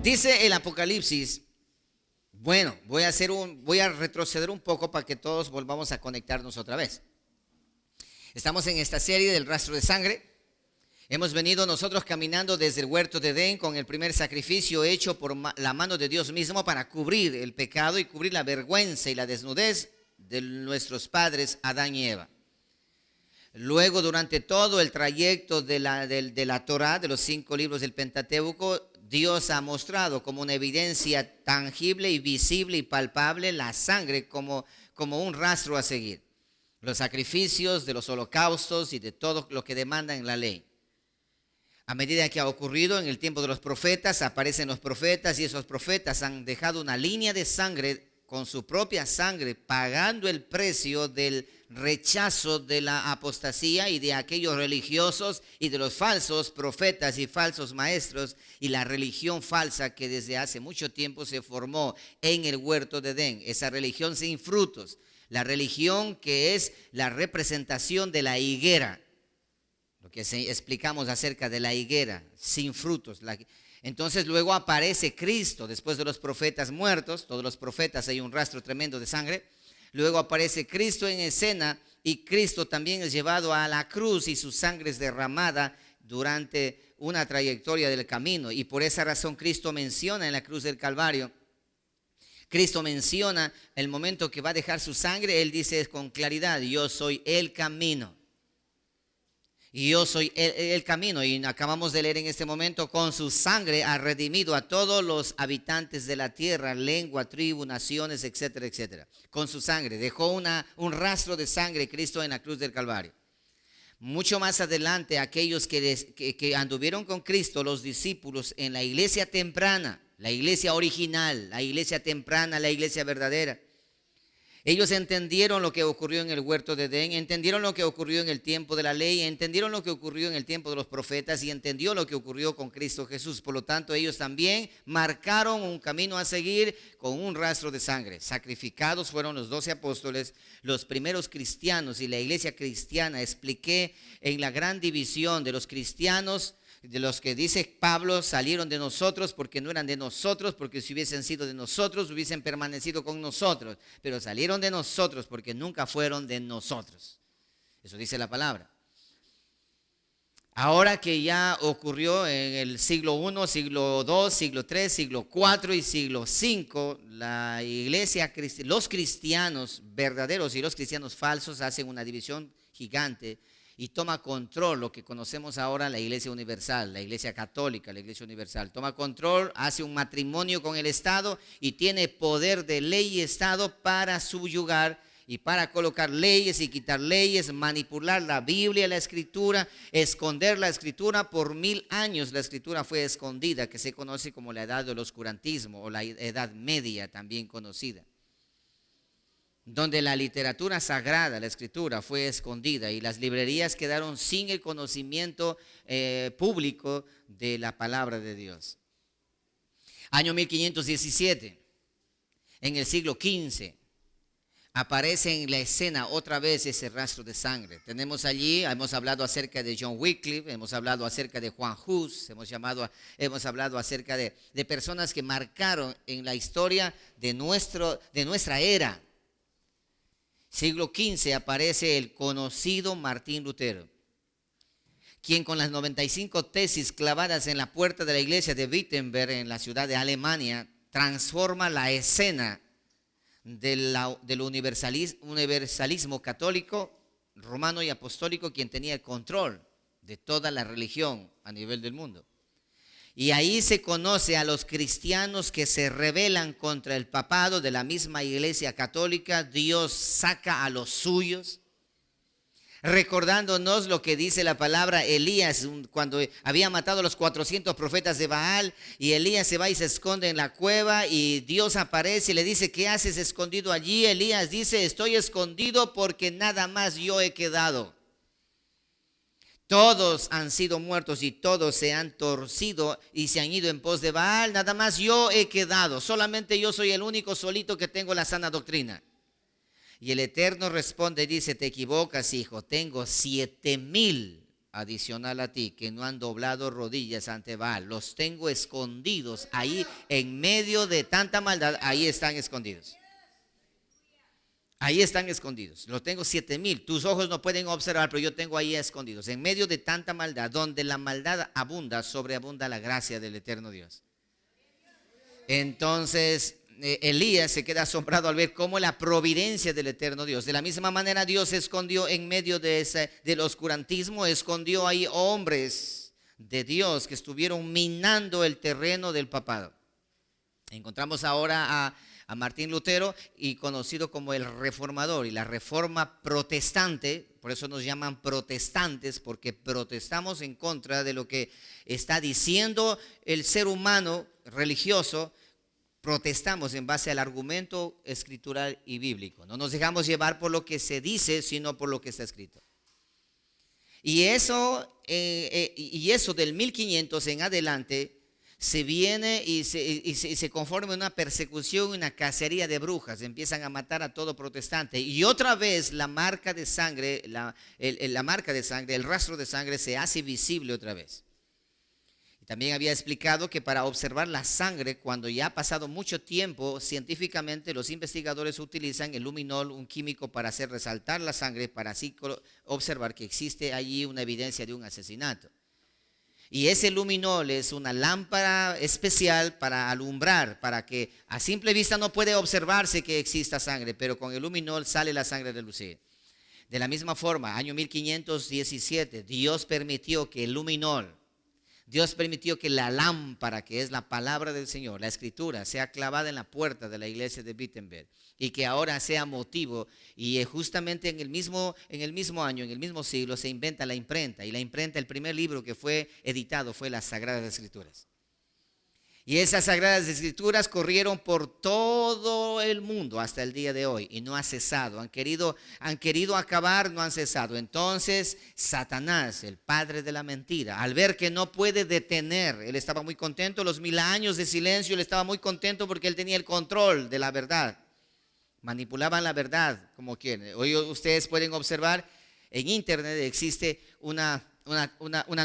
Dice el Apocalipsis, bueno, voy a retroceder un poco para que todos volvamos a conectarnos otra vez. Estamos en esta serie del rastro de sangre. Hemos venido nosotros caminando desde el huerto de Edén con el primer sacrificio hecho por la mano de Dios mismo para cubrir el pecado y cubrir la vergüenza y la desnudez de nuestros padres Adán y Eva. Luego, durante todo el trayecto de la Torá, de los 5 libros del Pentateuco, Dios ha mostrado como una evidencia tangible y visible y palpable la sangre como un rastro a seguir. Los sacrificios de los holocaustos y de todo lo que demanda en la ley. A medida que ha ocurrido en el tiempo de los profetas, aparecen los profetas y esos profetas han dejado una línea de sangre con su propia sangre, pagando el precio del rechazo de la apostasía y de aquellos religiosos y de los falsos profetas y falsos maestros y la religión falsa que desde hace mucho tiempo se formó en el huerto de Edén, esa religión sin frutos, la religión que es la representación de la higuera, lo que explicamos acerca de la higuera sin frutos. Entonces luego aparece Cristo después de los profetas muertos, todos los profetas hay un rastro tremendo de sangre. Luego aparece Cristo en escena y Cristo también es llevado a la cruz y su sangre es derramada durante una trayectoria del camino. Y por esa razón Cristo menciona en la cruz del Calvario, Cristo menciona el momento que va a dejar su sangre, Él dice con claridad, yo soy el camino. Y yo soy el camino, y acabamos de leer en este momento, con su sangre ha redimido a todos los habitantes de la tierra, lengua, tribu, naciones, etcétera, etcétera. Con su sangre, dejó un rastro de sangre Cristo en la cruz del Calvario. Mucho más adelante, aquellos que anduvieron con Cristo, los discípulos en la iglesia temprana, la iglesia original, la iglesia temprana, la iglesia verdadera. Ellos entendieron lo que ocurrió en el huerto de Edén, entendieron lo que ocurrió en el tiempo de la ley, entendieron lo que ocurrió en el tiempo de los profetas y entendió lo que ocurrió con Cristo Jesús. Por lo tanto, ellos también marcaron un camino a seguir con un rastro de sangre. Sacrificados fueron los 12 apóstoles, los primeros cristianos y la iglesia cristiana. Expliqué en la gran división de los cristianos, de los que dice Pablo, salieron de nosotros porque no eran de nosotros, porque si hubiesen sido de nosotros hubiesen permanecido con nosotros, pero salieron de nosotros porque nunca fueron de nosotros. Eso dice la palabra. Ahora que ya ocurrió en el siglo I, siglo II, siglo III, siglo IV y siglo V, la iglesia, los cristianos verdaderos y los cristianos falsos hacen una división gigante y toma control, lo que conocemos ahora la iglesia universal, la iglesia católica, la iglesia universal. Toma control, hace un matrimonio con el Estado y tiene poder de ley y Estado para subyugar y para colocar leyes y quitar leyes, manipular la Biblia, la Escritura, esconder la Escritura. Por 1000 años la Escritura fue escondida, que se conoce como la edad del oscurantismo o la Edad Media también conocida, donde la literatura sagrada, la Escritura, fue escondida y las librerías quedaron sin el conocimiento público de la palabra de Dios. Año 1517, en el siglo XV, aparece en la escena otra vez ese rastro de sangre. Tenemos allí, hemos hablado acerca de John Wycliffe, hemos hablado acerca de Juan Hus, hemos hablado acerca de personas que marcaron en la historia de nuestra era. Siglo XV aparece el conocido Martín Lutero, quien con las 95 tesis clavadas en la puerta de la iglesia de Wittenberg en la ciudad de Alemania, transforma la escena del universalismo católico, romano y apostólico, quien tenía el control de toda la religión a nivel del mundo. Y ahí se conoce a los cristianos que se rebelan contra el papado de la misma iglesia católica. Dios saca a los suyos, recordándonos lo que dice la palabra Elías cuando había matado a los 400 profetas de Baal, y Elías se va y se esconde en la cueva y Dios aparece y le dice, ¿qué haces escondido allí? Elías dice, estoy escondido porque nada más yo he quedado. Todos han sido muertos y todos se han torcido y se han ido en pos de Baal. Nada más yo he quedado. Solamente yo soy el único solito que tengo la sana doctrina. Y el Eterno responde y dice, te equivocas, hijo. Tengo 7000 adicional a ti que no han doblado rodillas ante Baal. Los tengo escondidos ahí en medio de tanta maldad. Ahí están escondidos. Ahí están escondidos. Los tengo 7,000. Tus ojos no pueden observar, pero yo tengo ahí escondidos. En medio de tanta maldad, donde la maldad abunda, sobreabunda la gracia del eterno Dios. Entonces Elías se queda asombrado al ver cómo la providencia del eterno Dios. De la misma manera Dios escondió en medio del oscurantismo, escondió ahí hombres de Dios que estuvieron minando el terreno del papado. Encontramos ahora a Martín Lutero, y conocido como el reformador, y la reforma protestante. Por eso nos llaman protestantes, porque protestamos en contra de lo que está diciendo el ser humano religioso. Protestamos en base al argumento escritural y bíblico. No nos dejamos llevar por lo que se dice, sino por lo que está escrito. Y eso del 1500 en adelante se viene y se conforma una persecución, una cacería de brujas. Empiezan a matar a todo protestante. Y otra vez la marca de sangre, la marca de sangre, el rastro de sangre se hace visible otra vez. También había explicado que para observar la sangre, cuando ya ha pasado mucho tiempo, científicamente los investigadores utilizan el luminol, un químico, para hacer resaltar la sangre, para así observar que existe allí una evidencia de un asesinato. Y ese luminol es una lámpara especial para alumbrar, para que a simple vista no puede observarse que exista sangre, pero con el luminol sale la sangre a relucir. De la misma forma, año 1517, Dios permitió que el luminol, Dios permitió que la lámpara, que es la palabra del Señor, la escritura, sea clavada en la puerta de la iglesia de Wittenberg, y que ahora sea motivo. Y justamente en el mismo año, en el mismo siglo, se inventa la imprenta. Y la imprenta, el primer libro que fue editado fue las Sagradas Escrituras. Y esas Sagradas Escrituras corrieron por todo el mundo hasta el día de hoy y no ha cesado. Han querido acabar, no han cesado. Entonces Satanás, el padre de la mentira, al ver que no puede detener, él estaba muy contento. Los 1000 años de silencio, él estaba muy contento porque él tenía el control de la verdad. Manipulaban la verdad como quieren. Hoy ustedes pueden observar en internet, existe una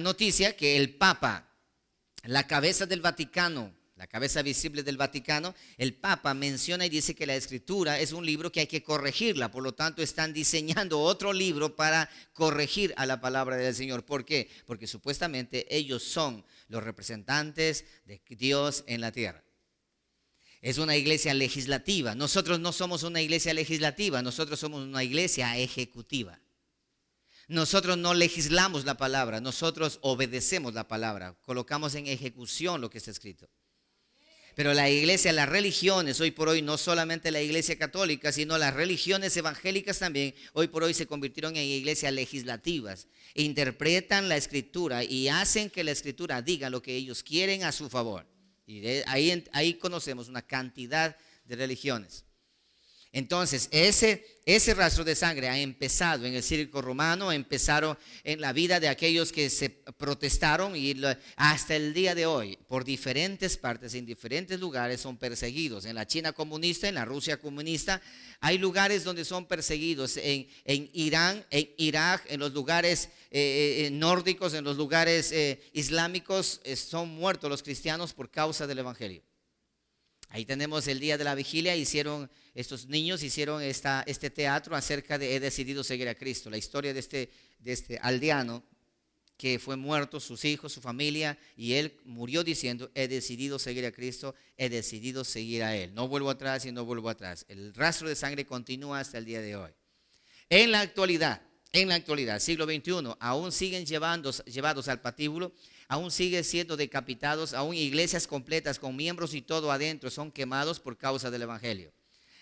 noticia que el Papa, la cabeza del Vaticano, la cabeza visible del Vaticano, el Papa menciona y dice que la Escritura es un libro que hay que corregirla. Por lo tanto, están diseñando otro libro para corregir a la palabra del Señor. ¿Por qué? Porque supuestamente ellos son los representantes de Dios en la tierra. Es una iglesia legislativa. Nosotros no somos una iglesia legislativa, nosotros somos una iglesia ejecutiva. Nosotros no legislamos la palabra, nosotros obedecemos la palabra, colocamos en ejecución lo que está escrito. Pero la iglesia, las religiones, hoy por hoy, no solamente la iglesia católica, sino las religiones evangélicas también, hoy por hoy se convirtieron en iglesias legislativas. Interpretan la escritura y hacen que la escritura diga lo que ellos quieren a su favor. Y ahí conocemos una cantidad de religiones. Entonces, ese rastro de sangre ha empezado en el circo romano, empezaron en la vida de aquellos que se protestaron y hasta el día de hoy, por diferentes partes, en diferentes lugares son perseguidos. En la China comunista, en la Rusia comunista, hay lugares donde son perseguidos. En Irán, en Irak, en los lugares nórdicos, en los lugares islámicos, son muertos los cristianos por causa del evangelio. Ahí tenemos el día de la vigilia, estos niños hicieron este teatro acerca de he decidido seguir a Cristo. La historia de este aldeano que fue muerto, sus hijos, su familia, y él murió diciendo he decidido seguir a Cristo, he decidido seguir a Él. No vuelvo atrás y no vuelvo atrás. El rastro de sangre continúa hasta el día de hoy. En la actualidad, siglo XXI, aún siguen llevados al patíbulo. Aún siguen siendo decapitados, aún iglesias completas con miembros y todo adentro son quemados por causa del evangelio.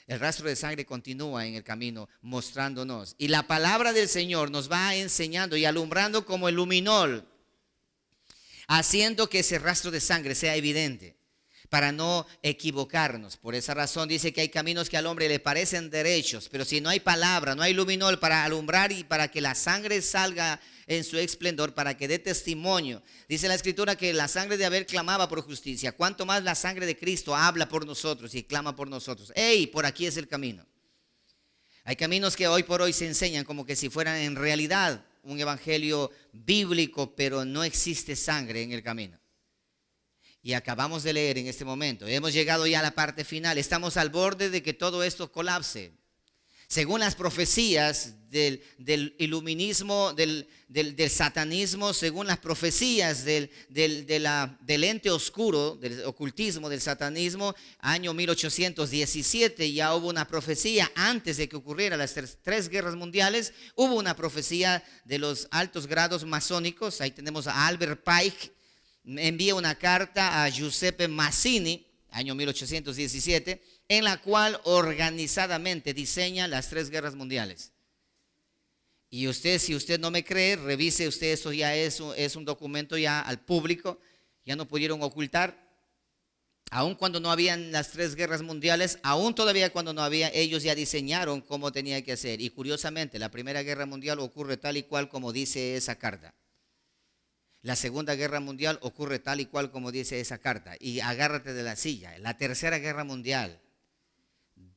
El rastro de sangre continúa en el camino mostrándonos. Y la palabra del Señor nos va enseñando y alumbrando como el luminol, haciendo que ese rastro de sangre sea evidente para no equivocarnos. Por esa razón dice que hay caminos que al hombre le parecen derechos, pero si no hay palabra, no hay luminol para alumbrar y para que la sangre salga en su esplendor, para que dé testimonio. Dice la escritura que la sangre de Abel clamaba por justicia. Cuanto más la sangre de Cristo habla por nosotros y clama por nosotros. ¡Ey! Por aquí es el camino. Hay caminos que hoy por hoy se enseñan como que si fueran en realidad un evangelio bíblico, pero no existe sangre en el camino. Y acabamos de leer en este momento, hemos llegado ya a la parte final, estamos al borde de que todo esto colapse. Según las profecías del iluminismo, del satanismo, según las profecías del ente oscuro, del ocultismo, del satanismo, año 1817 ya hubo una profecía antes de que ocurrieran las tres guerras mundiales. Hubo una profecía de los altos grados masónicos. Ahí tenemos a Albert Pike, envía una carta a Giuseppe Mazzini, año 1817, en la cual organizadamente diseña las tres guerras mundiales. Y usted, si usted no me cree, revise usted, eso ya es un documento ya al público, ya no pudieron ocultar. Aun cuando no habían las tres guerras mundiales, aún todavía cuando no había, ellos ya diseñaron cómo tenía que hacer. Y curiosamente, la primera guerra mundial ocurre tal y cual como dice esa carta. La Segunda Guerra Mundial ocurre tal y cual como dice esa carta. Y agárrate de la silla. La Tercera Guerra Mundial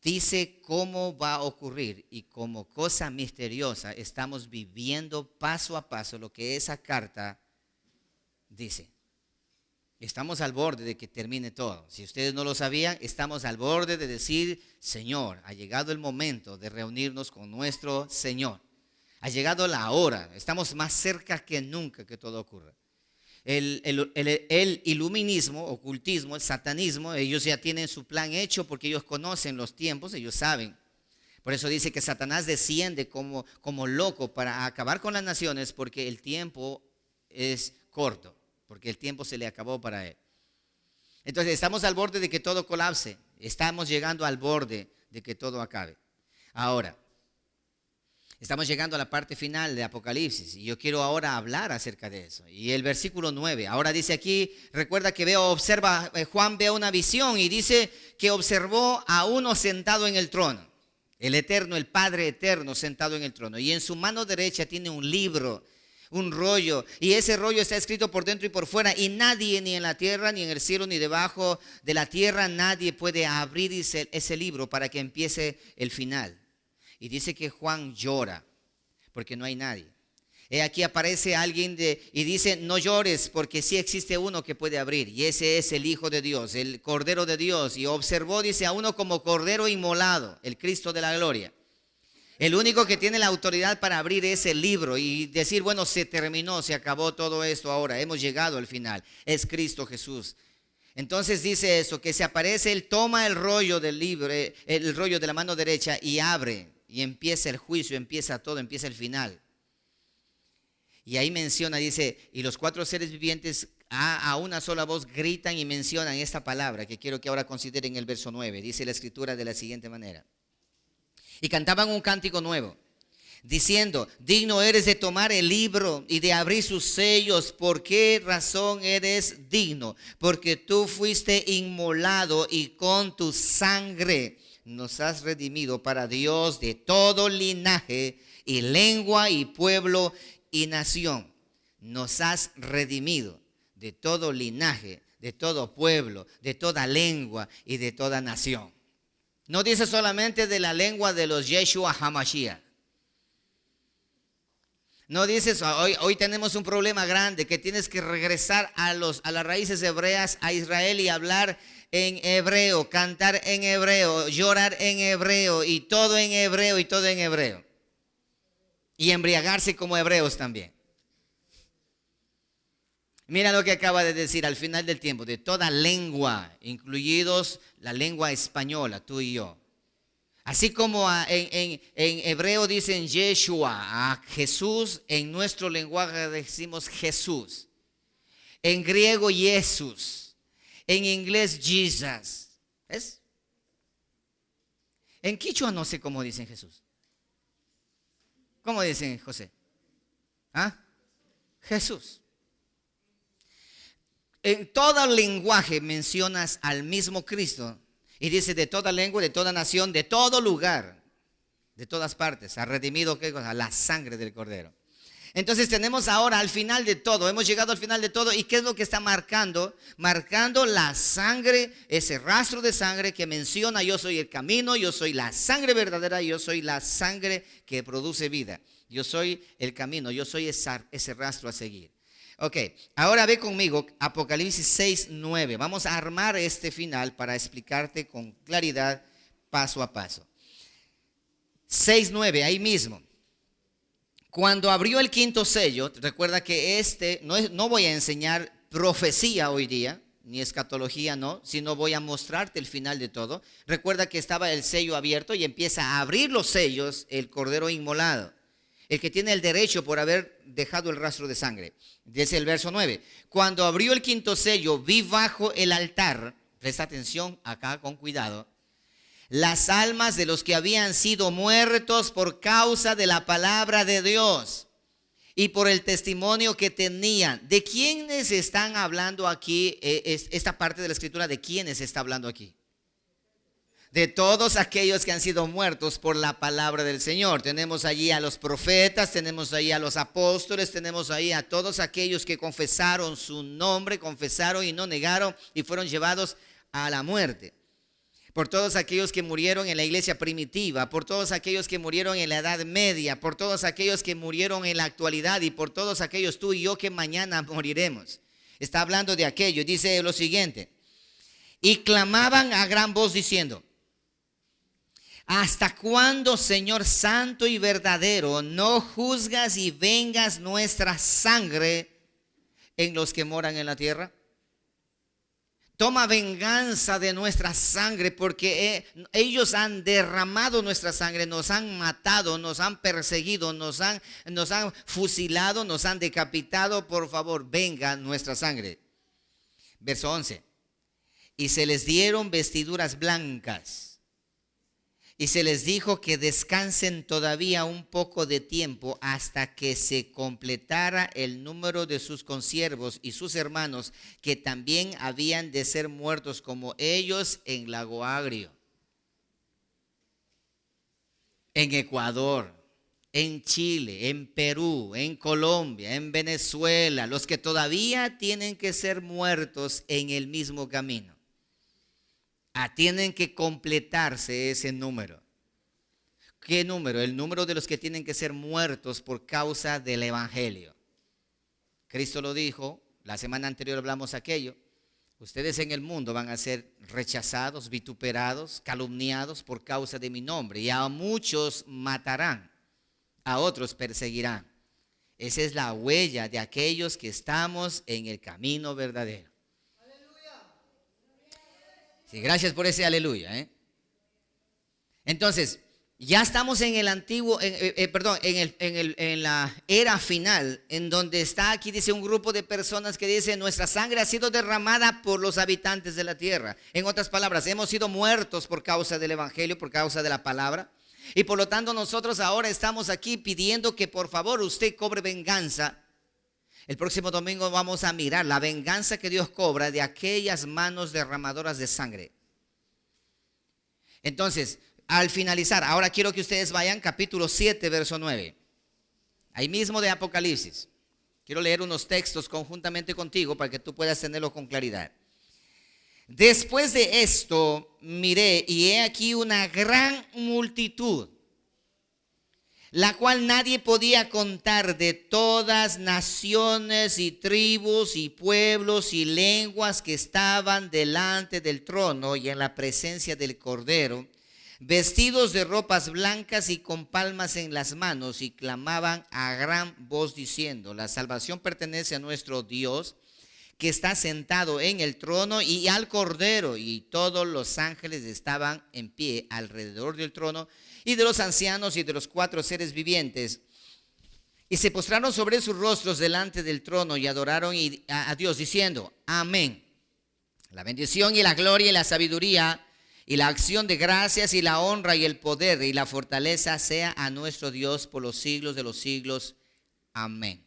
dice cómo va a ocurrir, y como cosa misteriosa estamos viviendo paso a paso lo que esa carta dice. Estamos al borde de que termine todo. Si ustedes no lo sabían, estamos al borde de decir: Señor, ha llegado el momento de reunirnos con nuestro Señor. Ha llegado la hora, estamos más cerca que nunca que todo ocurra. El iluminismo, ocultismo, el satanismo, ellos ya tienen su plan hecho porque ellos conocen los tiempos, ellos saben. Por eso dice que Satanás desciende como loco para acabar con las naciones, porque el tiempo es corto, porque el tiempo se le acabó para él. Entonces estamos al borde de que todo colapse, estamos llegando al borde de que todo acabe. Ahora, estamos llegando a la parte final de Apocalipsis y yo quiero ahora hablar acerca de eso. Y el versículo 9, ahora dice aquí, recuerda que Juan ve una visión y dice que observó a uno sentado en el trono, el eterno, el Padre eterno sentado en el trono. Y en su mano derecha tiene un libro, un rollo, y ese rollo está escrito por dentro y por fuera, y nadie, ni en la tierra, ni en el cielo, ni debajo de la tierra, nadie puede abrir ese libro para que empiece el final. Y dice que Juan llora porque no hay nadie. Aquí aparece alguien y dice: no llores, porque sí existe uno que puede abrir, y ese es el Hijo de Dios, el Cordero de Dios. Y observó, dice, a uno como Cordero inmolado, el Cristo de la gloria. El único que tiene la autoridad para abrir ese libro y decir: bueno, se terminó, se acabó todo esto, ahora hemos llegado al final, es Cristo Jesús. Entonces dice eso, que se aparece, él toma el rollo del libro, el rollo de la mano derecha, y abre. Y empieza el juicio, empieza todo, empieza el final. Y ahí menciona, dice, y los cuatro seres vivientes a una sola voz gritan y mencionan esta palabra que quiero que ahora consideren el verso 9. Dice la escritura de la siguiente manera: y cantaban un cántico nuevo, diciendo: digno eres de tomar el libro y de abrir sus sellos. ¿Por qué razón eres digno? Porque tú fuiste inmolado y con tu sangre nos has redimido para Dios de todo linaje y lengua y pueblo y nación. Nos has redimido de todo linaje, de todo pueblo, de toda lengua y de toda nación. No dice solamente de la lengua de los Yeshua HaMashiach. No dices: hoy tenemos un problema grande, que tienes que regresar a las raíces hebreas, a Israel, y hablar en hebreo, cantar en hebreo, llorar en hebreo, y todo en hebreo, y todo en hebreo. Y embriagarse como hebreos también. Mira lo que acaba de decir al final del tiempo: de toda lengua, incluidos la lengua española, tú y yo. Así como en hebreo dicen Yeshua, a Jesús, en nuestro lenguaje decimos Jesús. En griego, Jesús. En inglés, Jesus. ¿Ves? En quichua no sé cómo dicen Jesús. ¿Cómo dicen José? ¿Ah? Jesús. En todo lenguaje mencionas al mismo Cristo. Y dice: de toda lengua, de toda nación, de todo lugar, de todas partes, ha redimido, ¿qué cosa? La sangre del Cordero. Entonces tenemos ahora al final de todo, hemos llegado al final de todo. ¿Y qué es lo que está marcando? Marcando la sangre, ese rastro de sangre que menciona: yo soy el camino, yo soy la sangre verdadera, yo soy la sangre que produce vida. Yo soy el camino, yo soy ese rastro a seguir. Ok, ahora ve conmigo Apocalipsis 6:9. Vamos a armar este final para explicarte con claridad paso a paso. 6:9, ahí mismo. Cuando abrió el quinto sello, recuerda que no voy a enseñar profecía hoy día, ni escatología, no, sino voy a mostrarte el final de todo. Recuerda que estaba el sello abierto y empieza a abrir los sellos el cordero inmolado, el que tiene el derecho por haber dejado el rastro de sangre. Dice el verso 9, cuando abrió el quinto sello, vi bajo el altar, presta atención acá con cuidado, las almas de los que habían sido muertos por causa de la palabra de Dios y por el testimonio que tenían. ¿De quiénes están hablando aquí? Esta parte de la escritura, ¿de quiénes está hablando aquí? De todos aquellos que han sido muertos por la palabra del Señor. Tenemos allí a los profetas, tenemos ahí a los apóstoles, tenemos ahí a todos aquellos que confesaron su nombre, confesaron y no negaron y fueron llevados a la muerte. Por todos aquellos que murieron en la iglesia primitiva, por todos aquellos que murieron en la Edad Media, por todos aquellos que murieron en la actualidad y por todos aquellos tú y yo que mañana moriremos. Está hablando de aquello. Dice lo siguiente: y clamaban a gran voz diciendo: ¿hasta cuándo, Señor santo y verdadero, no juzgas y vengas nuestra sangre en los que moran en la tierra? Toma venganza de nuestra sangre, porque ellos han derramado nuestra sangre, nos han matado, nos han perseguido, nos han fusilado, nos han decapitado. Por favor, venga nuestra sangre. Verso 11. Y se les dieron vestiduras blancas. Y se les dijo que descansen todavía un poco de tiempo hasta que se completara el número de sus consiervos y sus hermanos, que también habían de ser muertos como ellos en Lago Agrio, en Ecuador, en Chile, en Perú, en Colombia, en Venezuela, los que todavía tienen que ser muertos en el mismo camino. Tienen que completarse ese número. ¿Qué número? El número de los que tienen que ser muertos por causa del evangelio. Cristo lo dijo, la semana anterior hablamos aquello: ustedes en el mundo van a ser rechazados, vituperados, calumniados por causa de mi nombre, y a muchos matarán, a otros perseguirán. Esa es la huella de aquellos que estamos en el camino verdadero. Sí, gracias por ese aleluya. Entonces, ya estamos en el antiguo, en la era final, en donde está aquí, dice un grupo de personas que dice: nuestra sangre ha sido derramada por los habitantes de la tierra. En otras palabras, hemos sido muertos por causa del evangelio, por causa de la palabra. Y por lo tanto nosotros ahora estamos aquí pidiendo que por favor usted cobre venganza. El próximo domingo vamos a mirar la venganza que Dios cobra de aquellas manos derramadoras de sangre. Entonces, al finalizar, ahora quiero que ustedes vayan capítulo 7, verso 9. Ahí mismo de Apocalipsis. Quiero leer unos textos conjuntamente contigo para que tú puedas tenerlo con claridad. Después de esto miré, y he aquí una gran multitud, la cual nadie podía contar, de todas naciones y tribus y pueblos y lenguas, que estaban delante del trono y en la presencia del Cordero, vestidos de ropas blancas y con palmas en las manos, y clamaban a gran voz diciendo: la salvación pertenece a nuestro Dios, que está sentado en el trono, y al Cordero. Y todos los ángeles estaban en pie alrededor del trono y de los ancianos y de los 4 seres vivientes, y se postraron sobre sus rostros delante del trono y adoraron a Dios diciendo: amén. La bendición y la gloria y la sabiduría y la acción de gracias y la honra y el poder y la fortaleza sea a nuestro Dios por los siglos de los siglos. Amén.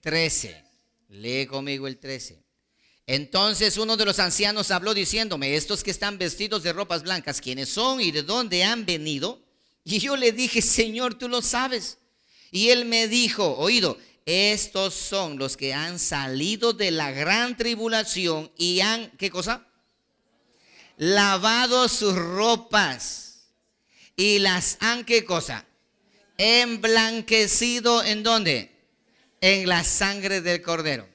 13. Lee conmigo el 13. Entonces uno de los ancianos habló diciéndome: estos que están vestidos de ropas blancas, ¿quiénes son y de dónde han venido? Y yo le dije: Señor, tú lo sabes. Y él me dijo, oído, estos son los que han salido de la gran tribulación y han, ¿qué cosa? Lavado sus ropas y las han, ¿qué cosa? Emblanquecido, ¿en dónde? En la sangre del Cordero.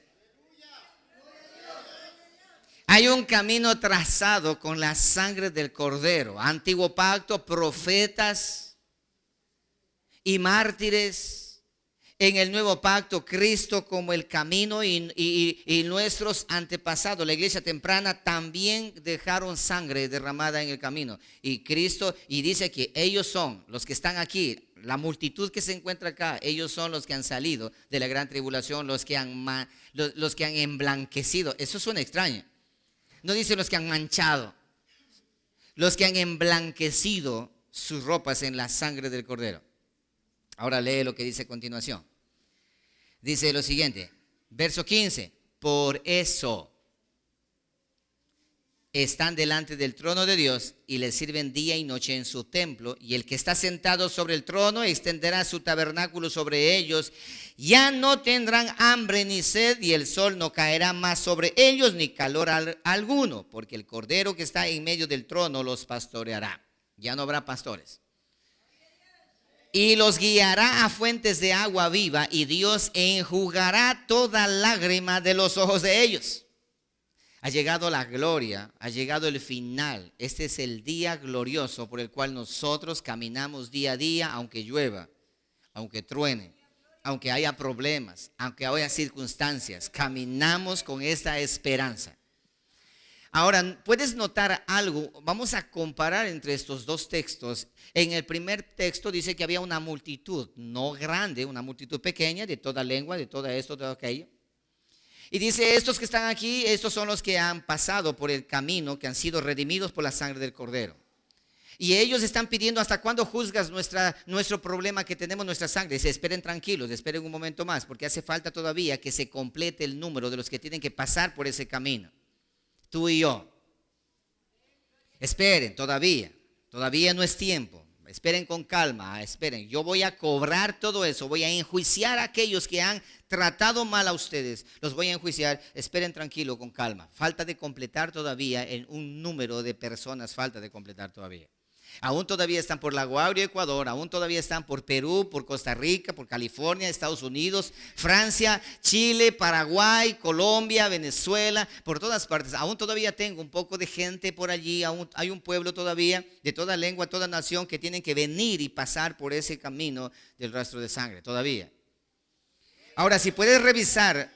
Hay un camino trazado con la sangre del Cordero. Antiguo pacto, profetas y mártires. En el nuevo pacto, Cristo como el camino y nuestros antepasados, la iglesia temprana, también dejaron sangre derramada en el camino. Y Cristo, y dice que ellos son los que están aquí, la multitud que se encuentra acá, ellos son los que han salido de la gran tribulación, los que han emblanquecido. Eso suena extraño. No dice los que han manchado, los que han emblanquecido sus ropas en la sangre del Cordero. Ahora lee lo que dice a continuación. Dice lo siguiente, verso 15. Por eso están delante del trono de Dios y le sirven día y noche en su templo. Y el que está sentado sobre el trono extenderá su tabernáculo sobre ellos. Ya no tendrán hambre ni sed, y el sol no caerá más sobre ellos, ni calor alguno, porque el Cordero que está en medio del trono los pastoreará. Ya no habrá pastores. Y los guiará a fuentes de agua viva, y Dios enjugará toda lágrima de los ojos de ellos. Ha llegado la gloria, ha llegado el final. Este es el día glorioso por el cual nosotros caminamos día a día, aunque llueva, aunque truene, aunque haya problemas, aunque haya circunstancias. Caminamos con esta esperanza. Ahora, puedes notar algo. Vamos a comparar entre estos dos textos. En el primer texto dice que había una multitud, no grande, una multitud pequeña, de toda lengua, de todo esto, de todo aquello. Y dice, estos que están aquí, estos son los que han pasado por el camino, que han sido redimidos por la sangre del Cordero. Y ellos están pidiendo, ¿hasta cuándo juzgas nuestro problema que tenemos, nuestra sangre? Dice, esperen tranquilos, esperen un momento más, porque hace falta todavía que se complete el número de los que tienen que pasar por ese camino. Tú y yo. Esperen, todavía no es tiempo. Esperen con calma, esperen. Yo voy a cobrar todo eso, voy a enjuiciar a aquellos que han tratado mal a ustedes. Los voy a enjuiciar, esperen tranquilo, con calma. Falta de completar todavía, en un número de personas falta de completar todavía. Aún todavía están por La Guaira, Ecuador, aún todavía están por Perú, por Costa Rica, por California, Estados Unidos, Francia, Chile, Paraguay, Colombia, Venezuela, por todas partes. Aún todavía tengo un poco de gente por allí, aún hay un pueblo todavía de toda lengua, toda nación que tienen que venir y pasar por ese camino del rastro de sangre, todavía. Ahora, si puedes revisar,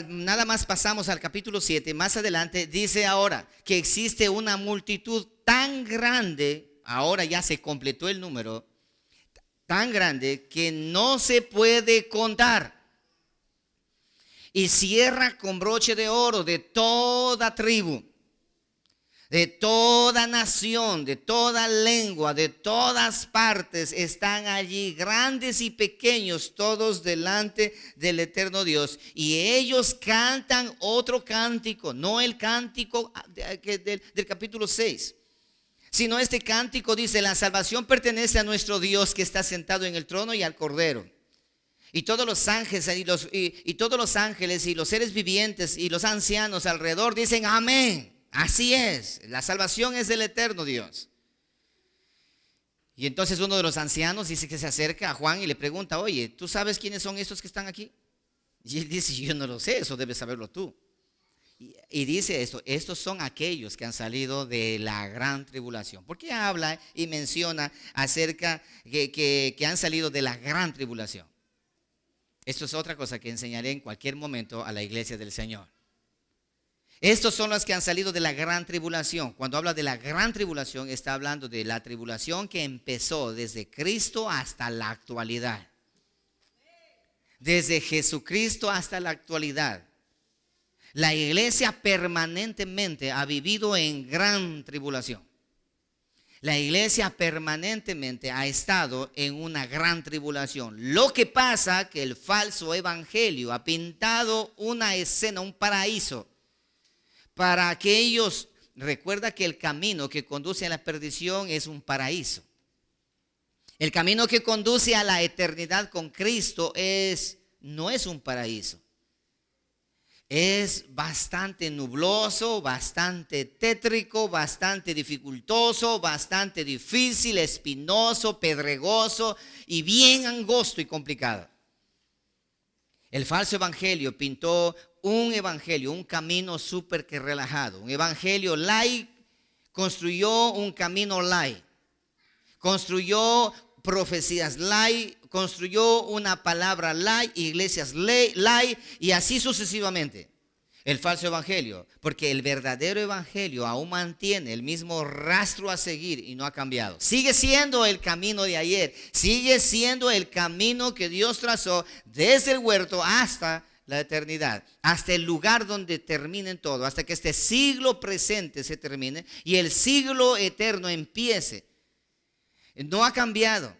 nada más pasamos al capítulo 7, más adelante dice ahora que existe una multitud tan grande. Ahora ya se completó el número, tan grande que no se puede contar. Y cierra con broche de oro de toda tribu, de toda nación, de toda lengua, de todas partes. Están allí grandes y pequeños, todos delante del eterno Dios. Y ellos cantan otro cántico, no el cántico del capítulo 6. Sino este cántico dice, la salvación pertenece a nuestro Dios que está sentado en el trono y al Cordero. Y todos los ángeles y todos los ángeles y los seres vivientes y los ancianos alrededor dicen amén. Así es, la salvación es del eterno Dios. Y entonces uno de los ancianos dice que se acerca a Juan y le pregunta, oye, ¿tú sabes quiénes son estos que están aquí? Y él dice, yo no lo sé, eso debes saberlo tú. Y dice esto, estos son aquellos que han salido de la gran tribulación. ¿Por qué habla y menciona acerca que han salido de la gran tribulación? Esto es otra cosa que enseñaré en cualquier momento a la iglesia del Señor. Estos son los que han salido de la gran tribulación. Cuando habla de la gran tribulación, está hablando de la tribulación que empezó desde Cristo hasta la actualidad. Desde Jesucristo hasta la actualidad. La iglesia permanentemente ha vivido en gran tribulación. La iglesia permanentemente ha estado en una gran tribulación. Lo que pasa es que el falso evangelio ha pintado una escena, un paraíso, para aquellos. Recuerda que el camino que conduce a la perdición es un paraíso. El camino que conduce a la eternidad con Cristo no es un paraíso. Es bastante nubloso, bastante tétrico, bastante dificultoso, bastante difícil, espinoso, pedregoso y bien angosto y complicado. El falso evangelio pintó un evangelio, un camino súper que relajado. Un evangelio light construyó un camino light. Construyó profecías light, construyó una palabra light, iglesias light y así sucesivamente. El falso evangelio, porque el verdadero evangelio aún mantiene el mismo rastro a seguir y no ha cambiado. Sigue siendo el camino de ayer, sigue siendo el camino que Dios trazó desde el huerto hasta la eternidad, hasta el lugar donde terminen todo, hasta que este siglo presente se termine y el siglo eterno empiece. No ha cambiado.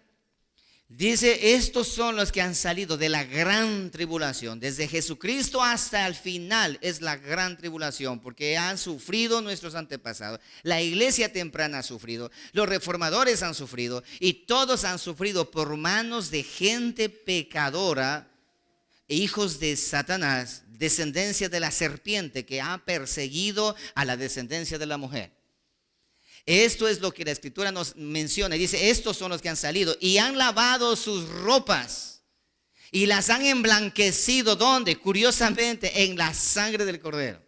Dice, estos son los que han salido de la gran tribulación. Desde Jesucristo hasta el final es la gran tribulación, porque han sufrido nuestros antepasados. La iglesia temprana ha sufrido, los reformadores han sufrido, y todos han sufrido por manos de gente pecadora, hijos de Satanás, descendencia de la serpiente que ha perseguido a la descendencia de la mujer. Esto es lo que la Escritura nos menciona. Dice, estos son los que han salido y han lavado sus ropas y las han emblanquecido. ¿Dónde? Curiosamente, en la sangre del Cordero.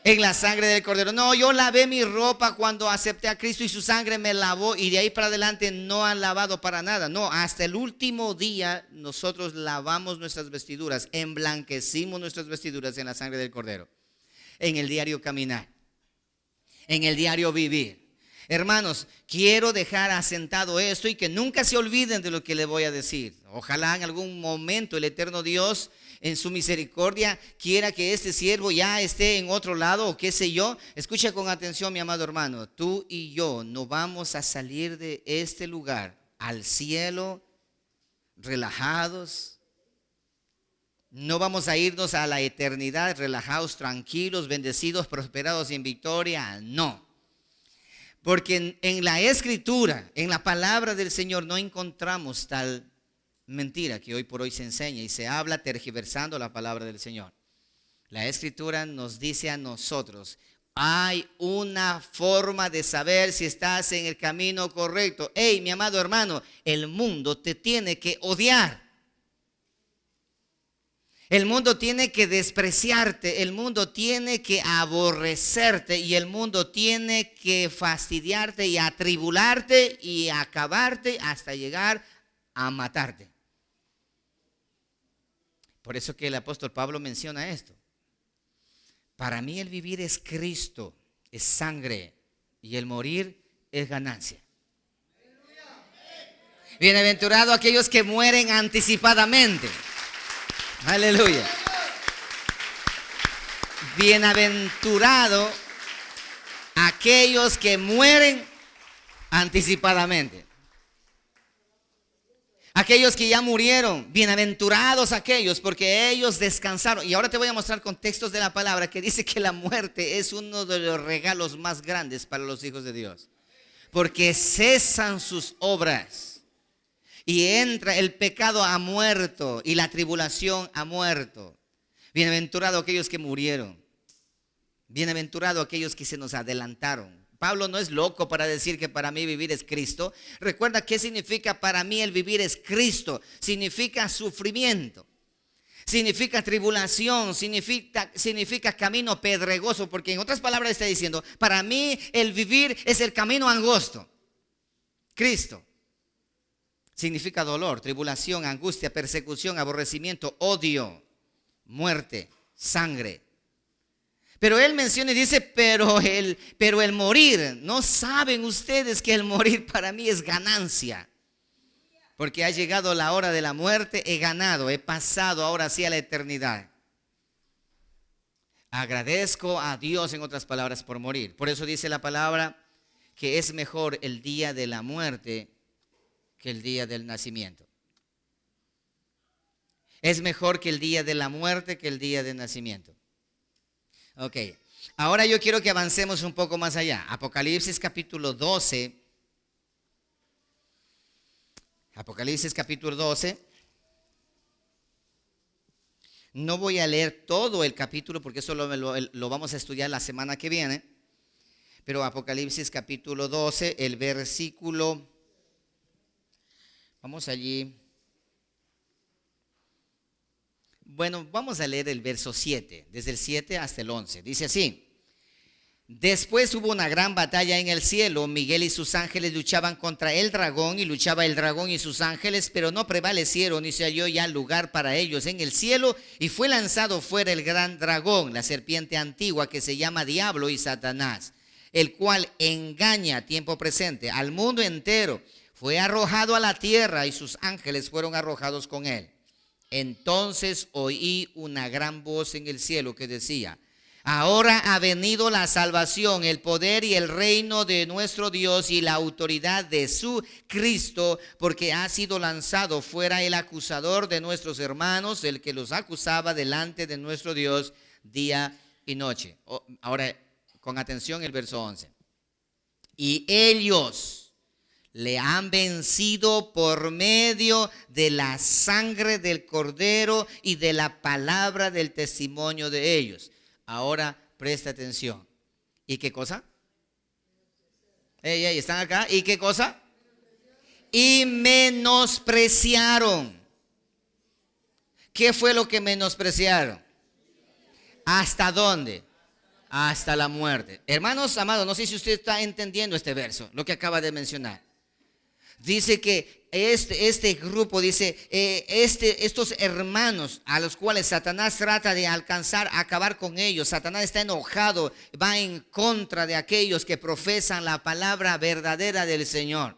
En la sangre del Cordero. No, yo lavé mi ropa cuando acepté a Cristo y su sangre me lavó, y de ahí para adelante no han lavado para nada. No, hasta el último día nosotros lavamos nuestras vestiduras, emblanquecimos nuestras vestiduras en la sangre del Cordero. En el diario caminar, en el diario vivir. Hermanos, quiero dejar asentado esto y que nunca se olviden de lo que les voy a decir. Ojalá en algún momento el eterno Dios en su misericordia quiera que este siervo ya esté en otro lado o qué sé yo. Escucha con atención, mi amado hermano. Tú y yo no vamos a salir de este lugar al cielo relajados. No vamos a irnos a la eternidad relajados, tranquilos, bendecidos, prosperados y en victoria. No. Porque en la Escritura, en la palabra del Señor, no encontramos tal mentira que hoy por hoy se enseña y se habla tergiversando la palabra del Señor. La Escritura nos dice a nosotros, hay una forma de saber si estás en el camino correcto. Hey, mi amado hermano, el mundo te tiene que odiar. El mundo tiene que despreciarte, el mundo tiene que aborrecerte y el mundo tiene que fastidiarte y atribularte y acabarte hasta llegar a matarte. Por eso que el apóstol Pablo menciona esto. Para mí el vivir es Cristo, es sangre, y el morir es ganancia. Bienaventurados aquellos que mueren anticipadamente. Aleluya. Bienaventurado aquellos que mueren anticipadamente. Aquellos que ya murieron, bienaventurados aquellos, porque ellos descansaron. Y ahora te voy a mostrar contextos de la palabra que dice que la muerte es uno de los regalos más grandes para los hijos de Dios, porque cesan sus obras. Y entra el pecado ha muerto y la tribulación ha muerto. Bienaventurado aquellos que murieron. Bienaventurado aquellos que se nos adelantaron. Pablo no es loco para decir que para mí vivir es Cristo. Recuerda qué significa para mí el vivir es Cristo. Significa sufrimiento. Significa tribulación. Significa camino pedregoso. Porque en otras palabras está diciendo, para mí el vivir es el camino angosto. Cristo. Significa dolor, tribulación, angustia, persecución, aborrecimiento, odio, muerte, sangre. Pero él menciona y dice, pero el morir, ¿no saben ustedes que el morir para mí es ganancia? Porque ha llegado la hora de la muerte, he ganado, he pasado ahora sí a la eternidad. Agradezco a Dios, en otras palabras, por morir. Por eso dice la palabra que es mejor el día de la muerte que el día del nacimiento. Es mejor que el día de la muerte que el día del nacimiento. Ok, ahora yo quiero que avancemos un poco más allá. Apocalipsis capítulo 12. Apocalipsis capítulo 12. No voy a leer todo el capítulo porque eso lo vamos a estudiar la semana que viene. Pero Apocalipsis capítulo 12, el versículo, vamos allí. Bueno, vamos a leer el verso 7, desde el 7 hasta el 11. Dice así: después hubo una gran batalla en el cielo. Miguel y sus ángeles luchaban contra el dragón, y luchaba el dragón y sus ángeles, pero no prevalecieron, y se halló ya lugar para ellos en el cielo, y fue lanzado fuera el gran dragón, la serpiente antigua, que se llama Diablo y Satanás, el cual engaña a tiempo presente al mundo entero. Fue arrojado a la tierra, y sus ángeles fueron arrojados con él. Entonces oí una gran voz en el cielo que decía: ahora ha venido la salvación, el poder y el reino de nuestro Dios y la autoridad de su Cristo, porque ha sido lanzado fuera el acusador de nuestros hermanos, el que los acusaba delante de nuestro Dios día y noche. Ahora, con atención, el verso 11. Y ellos le han vencido por medio de la sangre del Cordero y de la palabra del testimonio de ellos. Ahora presta atención. ¿Y qué cosa? ¿Están acá? ¿Y qué cosa? Y menospreciaron. ¿Qué fue lo que menospreciaron? ¿Hasta dónde? Hasta la muerte. Hermanos amados, no sé si usted está entendiendo este verso, lo que acaba de mencionar. Dice que este grupo, dice, estos hermanos a los cuales Satanás trata de alcanzar, acabar con ellos. Satanás está enojado, va en contra de aquellos que profesan la palabra verdadera del Señor.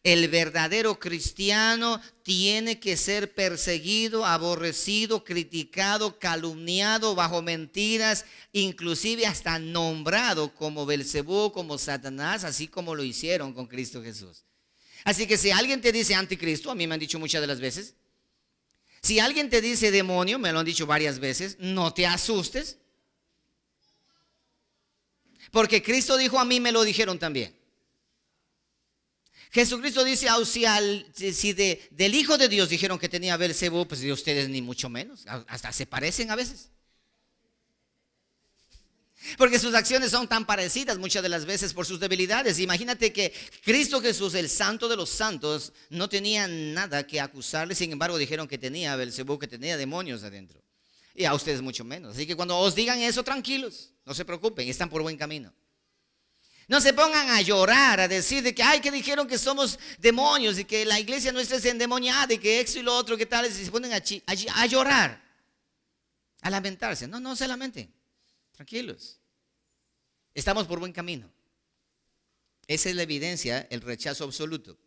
El verdadero cristiano tiene que ser perseguido, aborrecido, criticado, calumniado, bajo mentiras, inclusive hasta nombrado como Belcebú, como Satanás, así como lo hicieron con Cristo Jesús. Así que si alguien te dice anticristo, a mí me han dicho muchas de las veces, si alguien te dice demonio, me lo han dicho varias veces, no te asustes, porque Cristo dijo, a mí me lo dijeron también. Jesucristo dice, si del Hijo de Dios dijeron que tenía Belcebú, pues de ustedes ni mucho menos, hasta se parecen a veces. Porque sus acciones son tan parecidas muchas de las veces por sus debilidades. Imagínate que Cristo Jesús, el santo de los santos, no tenía nada que acusarle. Sin embargo, dijeron que tenía Belcebú, que tenía demonios adentro. Y a ustedes mucho menos. Así que cuando os digan eso, tranquilos, no se preocupen, están por buen camino. No se pongan a llorar, a decir de que, ay, que dijeron que somos demonios y que la iglesia nuestra es endemoniada y que esto y lo otro, que tal, y se ponen a llorar, a lamentarse. No se lamenten, tranquilos. Estamos por buen camino. Esa es la evidencia, el rechazo absoluto.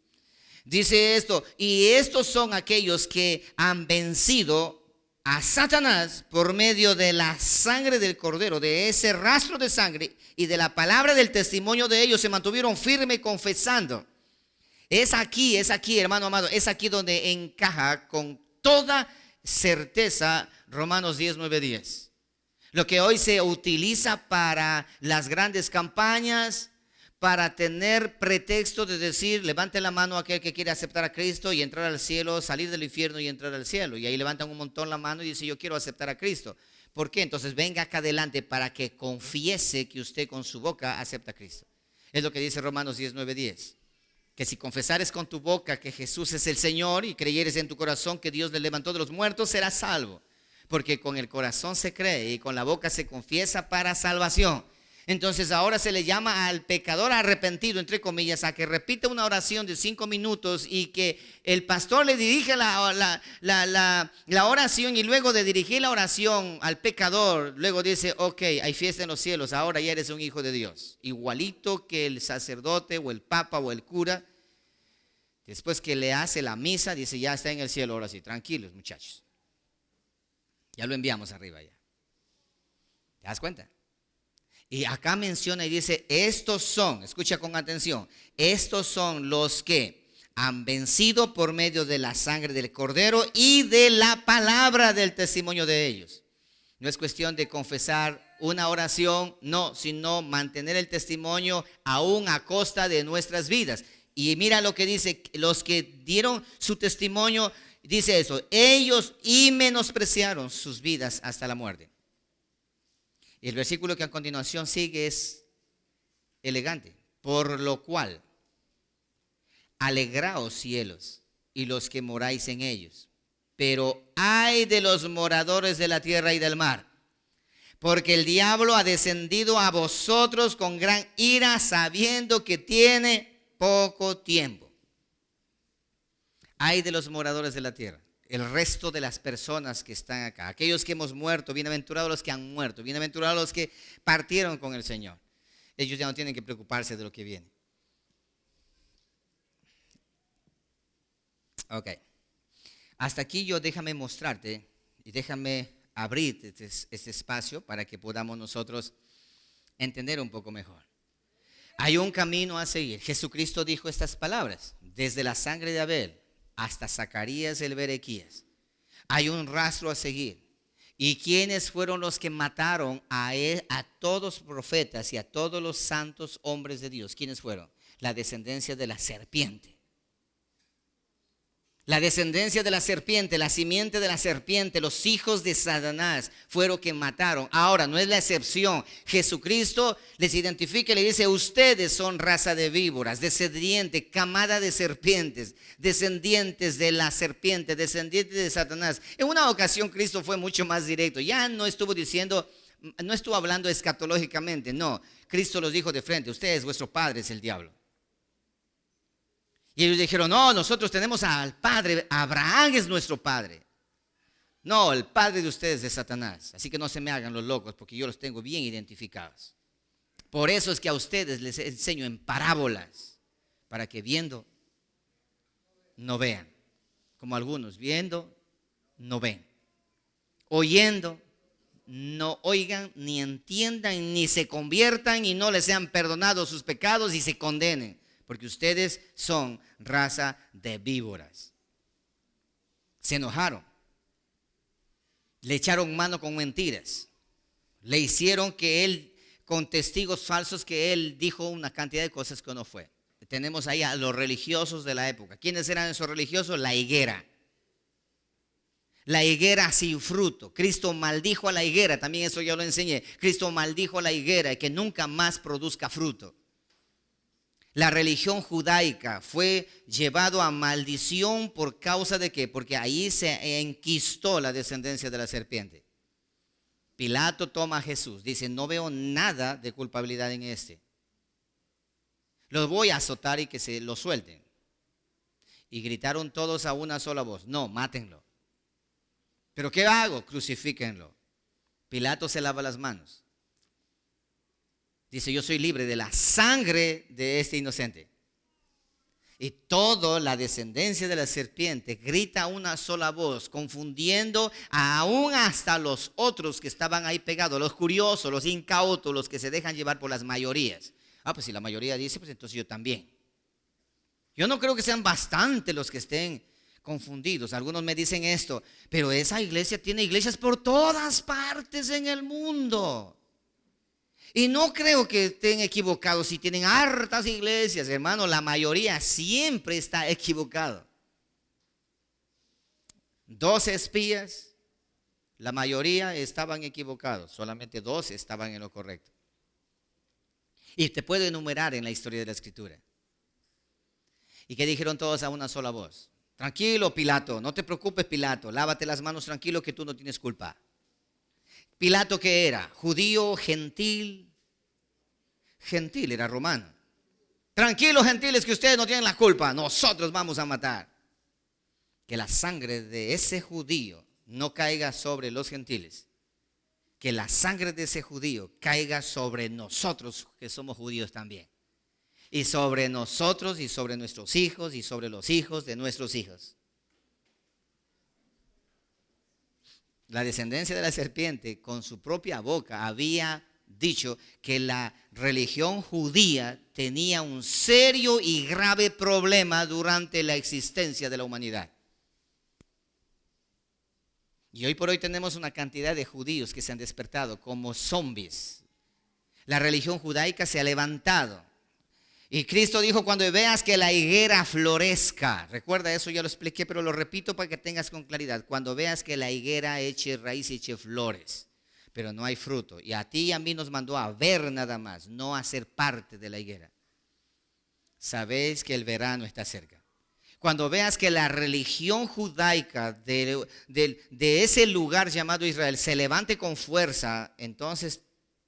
Dice esto, y estos son aquellos que han vencido a Satanás por medio de la sangre del Cordero, de ese rastro de sangre y de la palabra del testimonio de ellos, se mantuvieron firmes confesando. Es aquí, hermano amado, es aquí donde encaja con toda certeza Romanos 10, 9, 10. Lo que hoy se utiliza para las grandes campañas, para tener pretexto de decir, levante la mano aquel que quiere aceptar a Cristo y entrar al cielo, salir del infierno y entrar al cielo. Y ahí levantan un montón la mano y dicen, yo quiero aceptar a Cristo. ¿Por qué? Entonces venga acá adelante para que confiese que usted con su boca acepta a Cristo. Es lo que dice Romanos 10, 9, 10. Que si confesares con tu boca que Jesús es el Señor y creyeres en tu corazón que Dios le levantó de los muertos, serás salvo. Porque con el corazón se cree y con la boca se confiesa para salvación. Entonces ahora se le llama al pecador arrepentido, entre comillas, a que repita una oración de 5 minutos y que el pastor le dirige la oración, y luego de dirigir la oración al pecador, luego dice, ok, hay fiesta en los cielos, ahora ya eres un hijo de Dios. Igualito que el sacerdote o el papa o el cura, después que le hace la misa, dice, ya está en el cielo, ahora sí, tranquilos muchachos. Ya lo enviamos arriba ya. ¿Te das cuenta? Y acá menciona y dice, estos son, escucha con atención, estos son los que han vencido por medio de la sangre del Cordero y de la palabra del testimonio de ellos. No es cuestión de confesar una oración, no, sino mantener el testimonio aún a costa de nuestras vidas. Y mira lo que dice, los que dieron su testimonio, dice eso, ellos y menospreciaron sus vidas hasta la muerte. Y el versículo que a continuación sigue es elegante. Por lo cual, alegraos cielos y los que moráis en ellos. Pero ay de los moradores de la tierra y del mar, porque el diablo ha descendido a vosotros con gran ira, sabiendo que tiene poco tiempo. Ay de los moradores de la tierra, el resto de las personas que están acá, aquellos que hemos muerto, bienaventurados los que han muerto, bienaventurados los que partieron con el Señor. Ellos ya no tienen que preocuparse de lo que viene. Ok. Hasta aquí déjame mostrarte y déjame abrir este espacio para que podamos nosotros entender un poco mejor. Hay un camino a seguir. Jesucristo dijo estas palabras: desde la sangre de Abel hasta Zacarías el Berequías. Hay un rastro a seguir. ¿Y quiénes fueron los que mataron a todos los profetas y a todos los santos hombres de Dios? ¿Quiénes fueron? La descendencia de la serpiente. La descendencia de la serpiente, la simiente de la serpiente, los hijos de Satanás fueron que mataron. Ahora, no es la excepción. Jesucristo les identifica y le dice: ustedes son raza de víboras, descendiente, camada de serpientes, descendientes de la serpiente, descendientes de Satanás. En una ocasión Cristo fue mucho más directo. Ya no estuvo diciendo, no estuvo hablando escatológicamente. No, Cristo los dijo de frente: ustedes, vuestro padre es el diablo. Y ellos dijeron: no, nosotros tenemos al padre, Abraham es nuestro padre. No, el padre de ustedes es Satanás. Así que no se me hagan los locos, porque yo los tengo bien identificados. Por eso es que a ustedes les enseño en parábolas, para que viendo no vean, como algunos viendo no ven, oyendo no oigan, ni entiendan, ni se conviertan y no les sean perdonados sus pecados y se condenen. Porque ustedes son raza de víboras. Se enojaron. Le echaron mano con mentiras. Le hicieron que él, con testigos falsos, que él dijo una cantidad de cosas que no fue. Tenemos ahí a los religiosos de la época. ¿Quiénes eran esos religiosos? La higuera. La higuera sin fruto. Cristo maldijo a la higuera. También eso ya lo enseñé. Cristo maldijo a la higuera y que nunca más produzca fruto. La religión judaica fue llevado a maldición por causa de ¿qué? Porque ahí se enquistó la descendencia de la serpiente. Pilato toma a Jesús, dice: no veo nada de culpabilidad en este. Los voy a azotar y que se lo suelten. Y gritaron todos a una sola voz: no, mátenlo. ¿Pero qué hago? Crucifíquenlo. Pilato se lava las manos. Dice: yo soy libre de la sangre de este inocente. Y toda la descendencia de la serpiente grita a una sola voz, confundiendo aún hasta los otros que estaban ahí pegados, los curiosos, los incautos, los que se dejan llevar por las mayorías. Pues si la mayoría dice, pues entonces yo también. Yo no creo que sean bastantes los que estén confundidos. Algunos me dicen esto: pero esa iglesia tiene iglesias por todas partes en el mundo. Y no creo que estén equivocados. Si tienen hartas iglesias, hermano, la mayoría siempre está equivocado. 12 espías, la mayoría estaban equivocados. Solamente 2 estaban en lo correcto. Y te puedo enumerar en la historia de la Escritura. ¿Y qué dijeron todos a una sola voz? Tranquilo, Pilato, no te preocupes, Pilato, lávate las manos, tranquilo, que tú no tienes culpa. Pilato, ¿qué era? Judío, gentil. Gentil, era romano. Tranquilos, gentiles, que ustedes no tienen la culpa. Nosotros vamos a matar. Que la sangre de ese judío no caiga sobre los gentiles. Que la sangre de ese judío caiga sobre nosotros, que somos judíos también. Y sobre nosotros y sobre nuestros hijos y sobre los hijos de nuestros hijos. La descendencia de la serpiente con su propia boca había dicho que la religión judía tenía un serio y grave problema durante la existencia de la humanidad. Y hoy por hoy tenemos una cantidad de judíos que se han despertado como zombies. La religión judaica se ha levantado. Y Cristo dijo, cuando veas que la higuera florezca, recuerda eso, ya lo expliqué, pero lo repito para que tengas con claridad. Cuando veas que la higuera eche raíz y eche flores, pero no hay fruto. Y a ti y a mí nos mandó a ver nada más, no a ser parte de la higuera. Sabéis que el verano está cerca. Cuando veas que la religión judaica de ese lugar llamado Israel se levante con fuerza, entonces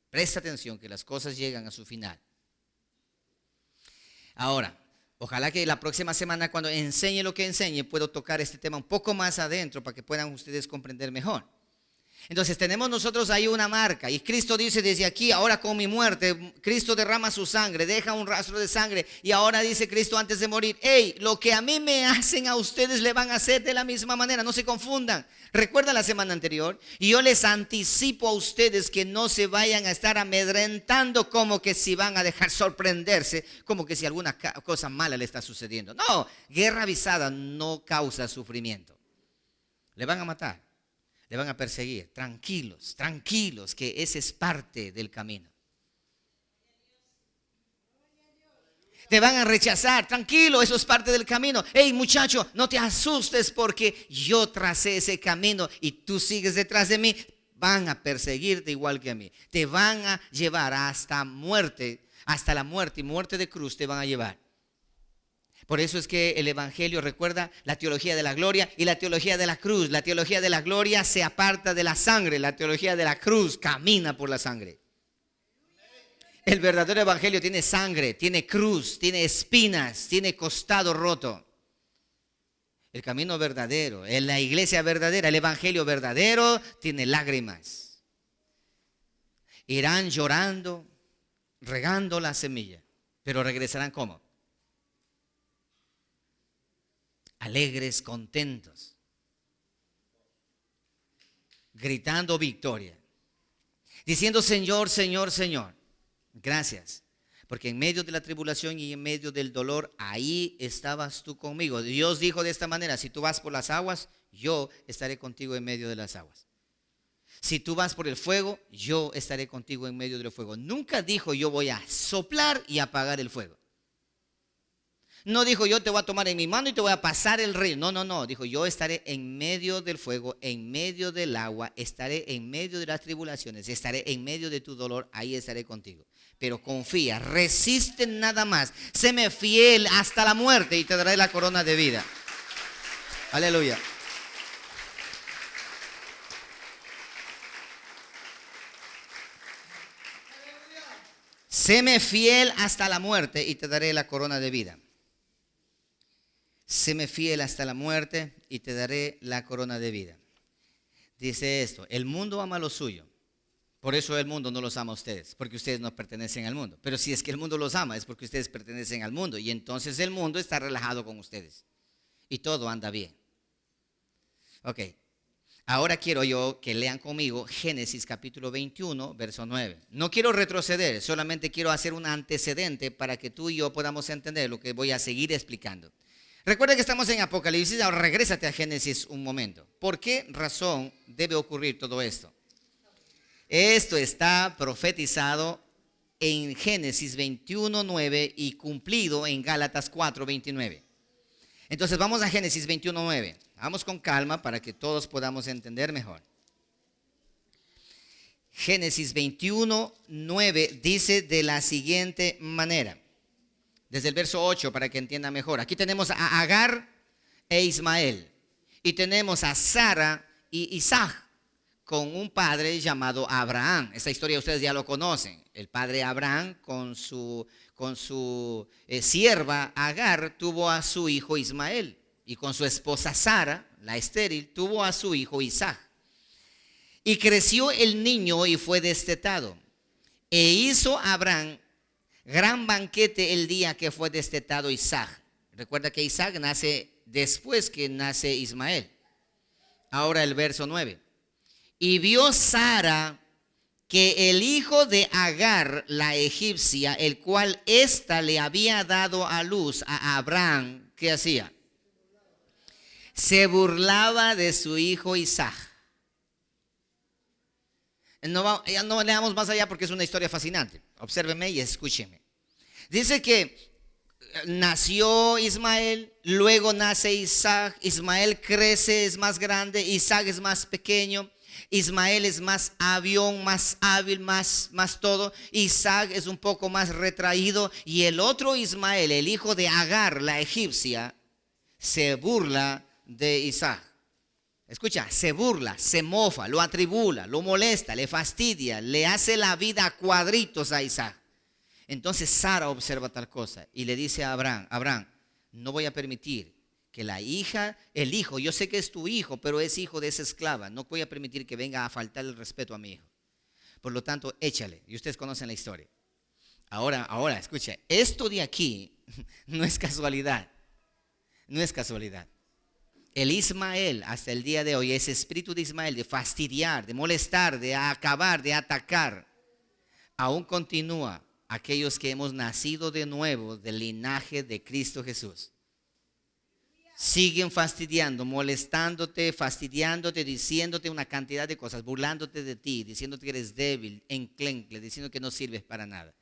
presta atención que las cosas llegan a su final. Ahora, ojalá que la próxima semana cuando enseñe lo que enseñe puedo tocar este tema un poco más adentro para que puedan ustedes comprender mejor. Entonces tenemos nosotros ahí una marca y Cristo dice desde aquí, ahora con mi muerte, Cristo derrama su sangre, deja un rastro de sangre y ahora dice Cristo antes de morir, hey, lo que a mí me hacen a ustedes le van a hacer de la misma manera, no se confundan. ¿Recuerdan la semana anterior? Y yo les anticipo a ustedes que no se vayan a estar amedrentando como que si van a dejar sorprenderse, como que si alguna cosa mala le está sucediendo. No, guerra avisada no causa sufrimiento. Le van a matar. Le van a perseguir, tranquilos, tranquilos, que ese es parte del camino. Te van a rechazar, tranquilo, eso es parte del camino. Hey muchacho, no te asustes porque yo tracé ese camino y tú sigues detrás de mí. Van a perseguirte igual que a mí. Te van a llevar hasta muerte, hasta la muerte y muerte de cruz te van a llevar. Por eso es que el evangelio recuerda la teología de la gloria y la teología de la cruz. La teología de la gloria se aparta de la sangre. La teología de la cruz camina por la sangre. El verdadero evangelio tiene sangre, tiene cruz, tiene espinas, tiene costado roto. El camino verdadero, en la iglesia verdadera, el evangelio verdadero tiene lágrimas. Irán llorando, regando la semilla, pero regresarán ¿cómo? Alegres, contentos, gritando victoria, diciendo Señor, Señor, Señor, gracias, porque en medio de la tribulación y en medio del dolor, ahí estabas tú conmigo. Dios dijo de esta manera, si tú vas por las aguas, yo estaré contigo en medio de las aguas. Si tú vas por el fuego, yo estaré contigo en medio del fuego. Nunca dijo yo voy a soplar y apagar el fuego. No dijo yo te voy a tomar en mi mano y te voy a pasar el río. No. Dijo yo estaré en medio del fuego, en medio del agua, estaré en medio de las tribulaciones, estaré en medio de tu dolor, ahí estaré contigo. Pero confía, resiste nada más, séme fiel hasta la muerte y te daré la corona de vida. Aleluya. Séme fiel hasta la muerte y te daré la corona de vida. Séme fiel hasta la muerte y te daré la corona de vida. Dice esto, el mundo ama lo suyo. Por eso el mundo no los ama a ustedes, porque ustedes no pertenecen al mundo. Pero si es que el mundo los ama, es porque ustedes pertenecen al mundo. Y entonces el mundo está relajado con ustedes. Y todo anda bien. Ok, ahora quiero yo que lean conmigo Génesis capítulo 21, verso 9. No quiero retroceder, solamente quiero hacer un antecedente para que tú y yo podamos entender lo que voy a seguir explicando. Recuerda que estamos en Apocalipsis, ahora regrésate a Génesis un momento. ¿Por qué razón debe ocurrir todo esto? Esto está profetizado en Génesis 21:9 y cumplido en Gálatas 4:29. Entonces vamos a Génesis 21:9. Vamos con calma para que todos podamos entender mejor. Génesis 21:9 dice de la siguiente manera. Desde el verso 8 para que entienda mejor. Aquí tenemos a Agar e Ismael. Y tenemos a Sara y Isaac con un padre llamado Abraham. Esta historia ustedes ya lo conocen. El padre Abraham con su sierva Agar tuvo a su hijo Ismael. Y con su esposa Sara, la estéril, tuvo a su hijo Isaac. Y creció el niño y fue destetado. E hizo Abraham gran banquete el día que fue destetado Isaac. Recuerda que Isaac nace después que nace Ismael. Ahora el verso 9. Y vio Sara que el hijo de Agar, la egipcia, el cual ésta le había dado a luz a Abraham, ¿qué hacía? Se burlaba de su hijo Isaac. No leamos más allá porque es una historia fascinante. Obsérveme y escúcheme. Dice que nació Ismael, luego nace Isaac, Ismael crece, es más grande, Isaac es más pequeño, Ismael es más avión, más hábil, más todo, Isaac es un poco más retraído y el otro Ismael, el hijo de Agar, la egipcia, se burla de Isaac. Escucha, se burla, se mofa, lo atribula, lo molesta, le fastidia, le hace la vida a cuadritos a Isaac. Entonces Sara observa tal cosa y le dice a Abraham, Abraham, no voy a permitir que la hija, el hijo, yo sé que es tu hijo, pero es hijo de esa esclava, no voy a permitir que venga a faltar el respeto a mi hijo. Por lo tanto, échale. Y ustedes conocen la historia. Ahora, escucha, esto de aquí no es casualidad, no es casualidad. El Ismael hasta el día de hoy, ese espíritu de Ismael de fastidiar, de molestar, de acabar, de atacar, aún continúa. Aquellos que hemos nacido de nuevo del linaje de Cristo Jesús siguen fastidiando, molestándote, fastidiándote, diciéndote una cantidad de cosas, burlándote de ti, diciéndote que eres débil, enclenque, diciendo que no sirves para nada.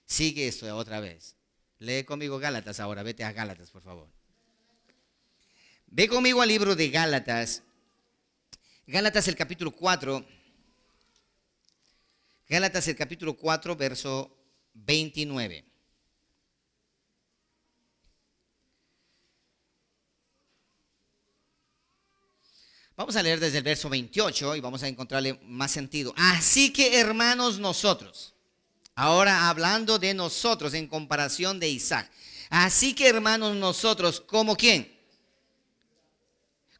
Sigue esto otra vez. Lee conmigo Gálatas ahora, vete a Gálatas, por favor. Ve conmigo al libro de Gálatas. Gálatas el capítulo 4. Gálatas el capítulo 4, verso 29. Vamos a leer desde el verso 28 y vamos a encontrarle más sentido. Así que hermanos nosotros, ahora hablando de nosotros en comparación de Isaac. Así que hermanos nosotros, ¿como quién?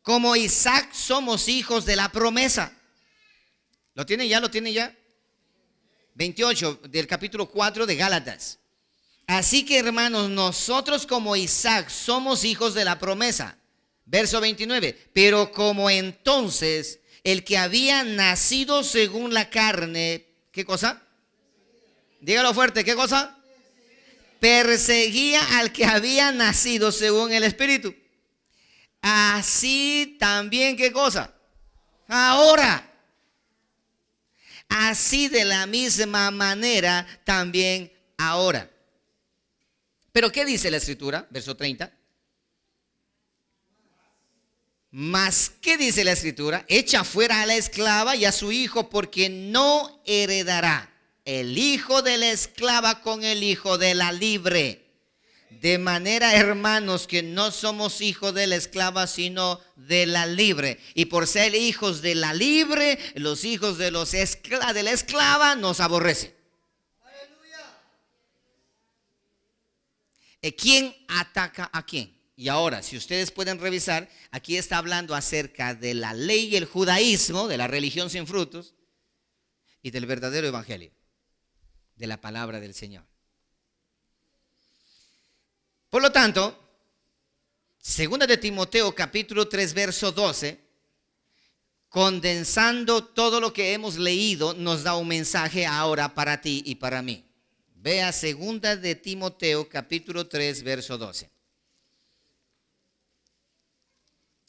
Como Isaac somos hijos de la promesa. ¿Lo tiene ya? ¿Lo tiene ya? 28 del capítulo 4 de Gálatas. Así que hermanos, nosotros como Isaac somos hijos de la promesa. Verso 29. Pero como entonces el que había nacido según la carne, ¿qué cosa? Dígalo fuerte, ¿qué cosa? Perseguía al que había nacido según el Espíritu. Así también, ¿qué cosa? Ahora. Así de la misma manera también ahora. Pero ¿qué dice la escritura? Verso 30. Mas, ¿qué dice la escritura? Echa fuera a la esclava y a su hijo, porque no heredará el hijo de la esclava con el hijo de la libre. De manera, hermanos, que no somos hijos de la esclava, sino de la libre. Y por ser hijos de la libre, los hijos de la esclava nos aborrecen. ¿Quién ataca a quién? Y ahora, si ustedes pueden revisar, aquí está hablando acerca de la ley y el judaísmo, de la religión sin frutos, y del verdadero evangelio, de la palabra del Señor. Por lo tanto, segunda de Timoteo capítulo 3 verso 12, condensando todo lo que hemos leído, nos da un mensaje ahora para ti y para mí. Vea segunda de Timoteo capítulo 3 verso 12.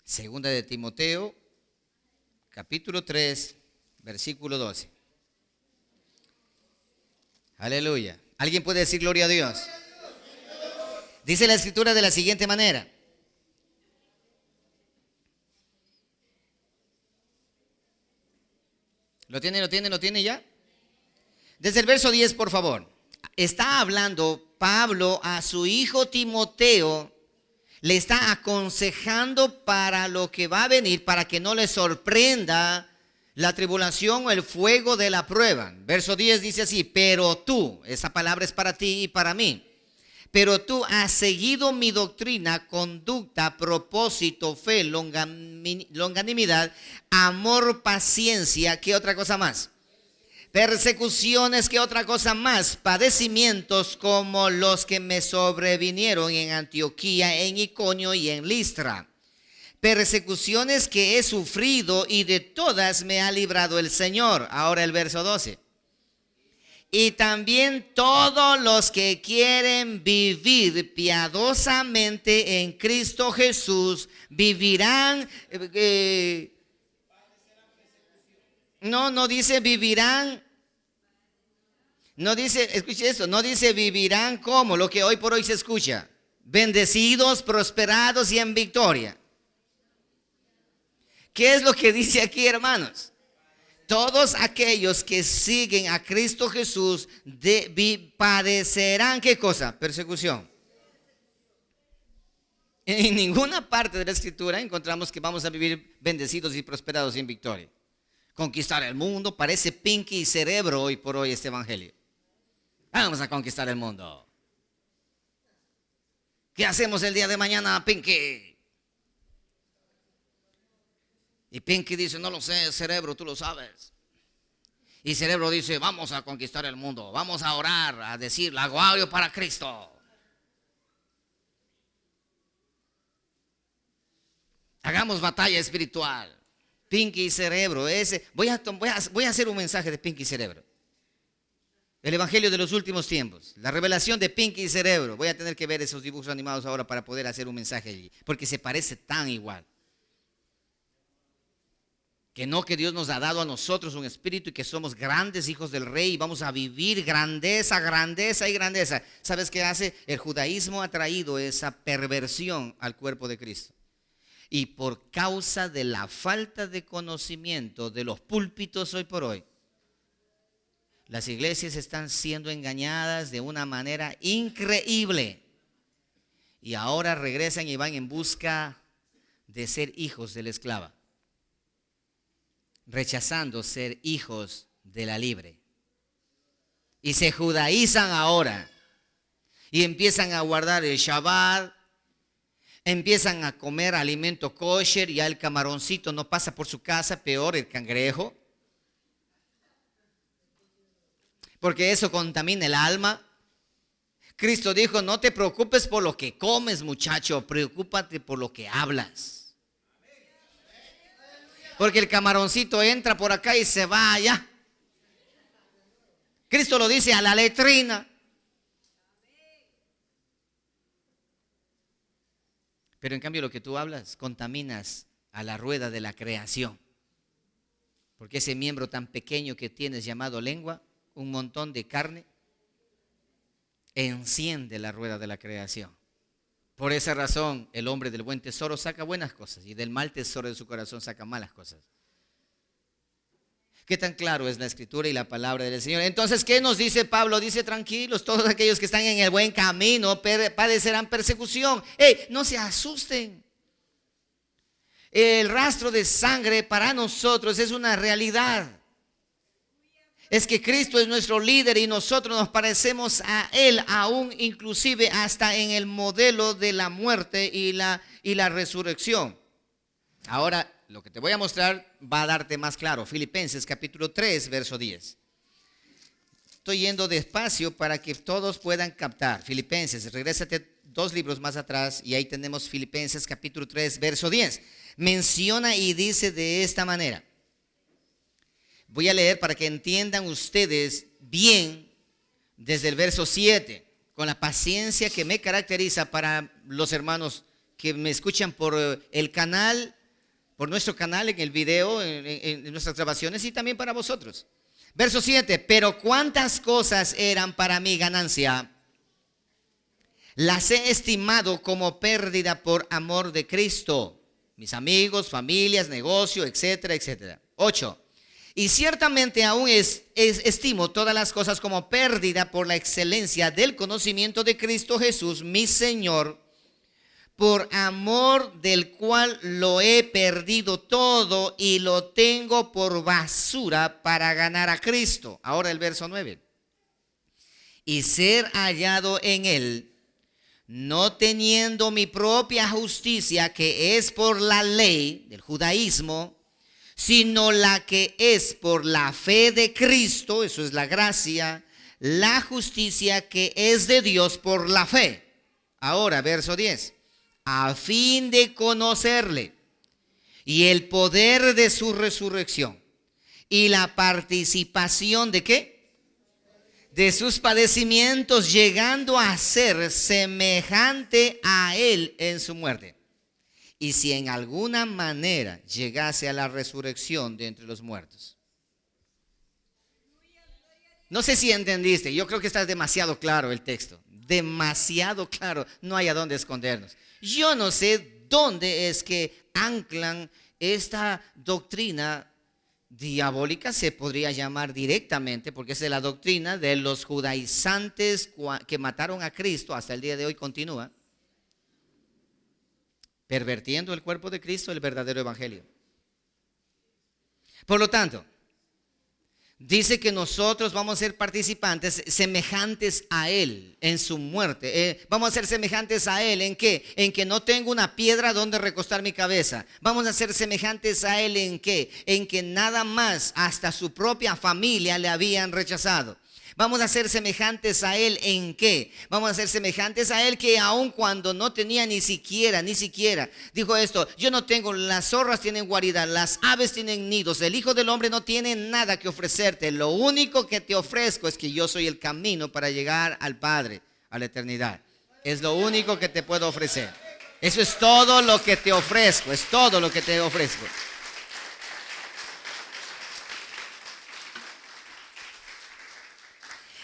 Segunda de Timoteo capítulo 3 versículo 12. Aleluya. ¿Alguien puede decir gloria a Dios? Dice la escritura de la siguiente manera. ¿Lo tiene ya? Desde el verso 10, por favor. Está hablando Pablo a su hijo Timoteo, le está aconsejando para lo que va a venir, para que no le sorprenda la tribulación o el fuego de la prueba. Verso 10 dice así, pero tú, esa palabra es para ti y para mí. Pero tú has seguido mi doctrina, conducta, propósito, fe, longanimidad, amor, paciencia. ¿Qué otra cosa más? Persecuciones, ¿qué otra cosa más? Padecimientos como los que me sobrevinieron en Antioquía, en Iconio y en Listra. Persecuciones que he sufrido y de todas me ha librado el Señor. Ahora el verso 12. Y también todos los que quieren vivir piadosamente en Cristo Jesús vivirán. No dice vivirán. No dice, escuche esto, no dice vivirán como lo que hoy por hoy se escucha. bendecidos, prosperados y en victoria. ¿Qué es lo que dice aquí, hermanos? Todos aquellos que siguen a Cristo Jesús padecerán, ¿qué cosa? Persecución. En ninguna parte de la Escritura encontramos que vamos a vivir bendecidos y prosperados y en victoria. Conquistar el mundo, parece Pinky y Cerebro hoy por hoy este evangelio. Vamos a conquistar el mundo. ¿Qué hacemos el día de mañana, Pinky? Y Pinky dice, no lo sé, Cerebro, tú lo sabes. Y Cerebro dice, vamos a conquistar el mundo, vamos a orar, a decir, la gloria para Cristo. Hagamos batalla espiritual. Pinky y Cerebro, voy a hacer un mensaje de Pinky y Cerebro. El evangelio de los últimos tiempos, la revelación de Pinky y Cerebro. Voy a tener que ver esos dibujos animados ahora para poder hacer un mensaje allí, porque se parece tan igual. Que Dios nos ha dado a nosotros un espíritu y que somos grandes hijos del rey y vamos a vivir grandeza, grandeza y grandeza. ¿Sabes qué hace? El judaísmo ha traído esa perversión al cuerpo de Cristo. Y por causa de la falta de conocimiento de los púlpitos hoy por hoy, las iglesias están siendo engañadas de una manera increíble. Y ahora regresan y van en busca de ser hijos de la esclava, rechazando ser hijos de la libre. Y se judaizan ahora. Y empiezan a guardar el Shabbat. Empiezan a comer alimento kosher. Ya el camaroncito no pasa por su casa, peor el cangrejo. Porque eso contamina el alma. Cristo dijo, no te preocupes por lo que comes, muchacho, preocúpate por lo que hablas. Porque el camaroncito entra por acá y se va allá. Cristo lo dice a la letrina. Pero en cambio lo que tú hablas, contaminas a la rueda de la creación. Porque ese miembro tan pequeño que tienes llamado lengua, un montón de carne, enciende la rueda de la creación. Por esa razón, el hombre del buen tesoro saca buenas cosas y del mal tesoro de su corazón saca malas cosas. ¿Qué tan claro es la escritura y la palabra del Señor? Entonces, ¿qué nos dice Pablo? Dice, tranquilos, todos aquellos que están en el buen camino padecerán persecución. No se asusten. El rastro de sangre para nosotros es una realidad. Es que Cristo es nuestro líder y nosotros nos parecemos a Él, aún inclusive hasta en el modelo de la muerte y la resurrección. Ahora, lo que te voy a mostrar va a darte más claro. Filipenses capítulo 3, verso 10. Estoy yendo despacio para que todos puedan captar. Filipenses, regrésate 2 libros más atrás y ahí tenemos Filipenses capítulo 3, verso 10. Menciona y dice de esta manera. Voy a leer para que entiendan ustedes bien desde el verso 7, con la paciencia que me caracteriza para los hermanos que me escuchan por el canal, por nuestro canal en el video, en nuestras grabaciones y también para vosotros. Verso 7, pero cuántas cosas eran para mi ganancia, las he estimado como pérdida por amor de Cristo. Mis amigos, familias, negocio, etcétera, etcétera. 8. Y ciertamente aún estimo todas las cosas como pérdida por la excelencia del conocimiento de Cristo Jesús, mi Señor, por amor del cual lo he perdido todo y lo tengo por basura para ganar a Cristo. Ahora el verso 9. Y ser hallado en Él, no teniendo mi propia justicia, que es por la ley del judaísmo, sino la que es por la fe de Cristo, eso es la gracia, la justicia que es de Dios por la fe. Ahora, verso 10, a fin de conocerle y el poder de su resurrección y la participación de ¿qué? De sus padecimientos, llegando a ser semejante a él en su muerte. Y si en alguna manera llegase a la resurrección de entre los muertos. No sé si entendiste, yo creo que está demasiado claro el texto. demasiado claro, no hay a dónde escondernos. Yo no sé dónde es que anclan esta doctrina diabólica, se podría llamar directamente, porque es de la doctrina de los judaizantes que mataron a Cristo, hasta el día de hoy continúa, pervirtiendo el cuerpo de Cristo, el verdadero evangelio. Por lo tanto, dice que nosotros vamos a ser participantes semejantes a Él en su muerte. Vamos a ser semejantes a Él ¿en qué? En que no tengo una piedra donde recostar mi cabeza. Vamos a ser semejantes a Él ¿en qué? En que nada más hasta su propia familia le habían rechazado. Vamos a ser semejantes a Él ¿en qué? Vamos a ser semejantes a Él que aun cuando no tenía ni siquiera, dijo esto: yo no tengo, las zorras tienen guarida, las aves tienen nidos, el Hijo del Hombre no tiene nada que ofrecerte. Lo único que te ofrezco es que yo soy el camino para llegar al Padre, a la eternidad. Es lo único que te puedo ofrecer. Eso es todo lo que te ofrezco, es todo lo que te ofrezco.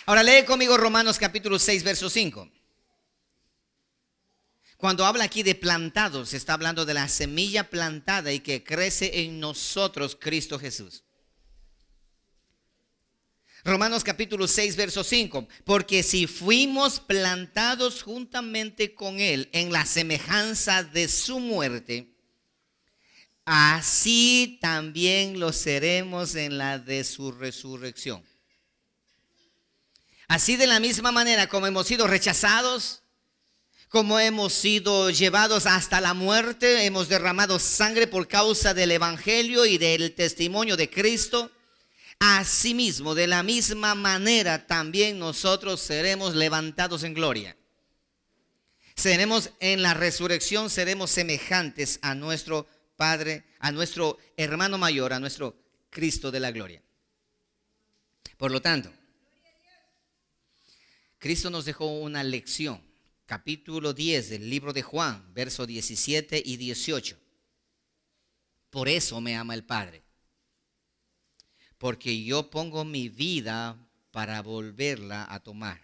Ahora lee conmigo Romanos capítulo 6, verso 5. Cuando habla aquí de plantados, se está hablando de la semilla plantada y que crece en nosotros Cristo Jesús. Romanos capítulo 6, verso 5. Porque si fuimos plantados juntamente con Él en la semejanza de su muerte, así también lo seremos en la de su resurrección. Así, de la misma manera como hemos sido rechazados, como hemos sido llevados hasta la muerte, hemos derramado sangre por causa del evangelio y del testimonio de Cristo, asimismo, de la misma manera también nosotros seremos levantados en gloria. Seremos en la resurrección, seremos semejantes a nuestro Padre, a nuestro hermano mayor, a nuestro Cristo de la gloria. Por lo tanto, Cristo nos dejó una lección, capítulo 10 del libro de Juan, versos 17 y 18. Por eso me ama el Padre, porque yo pongo mi vida para volverla a tomar.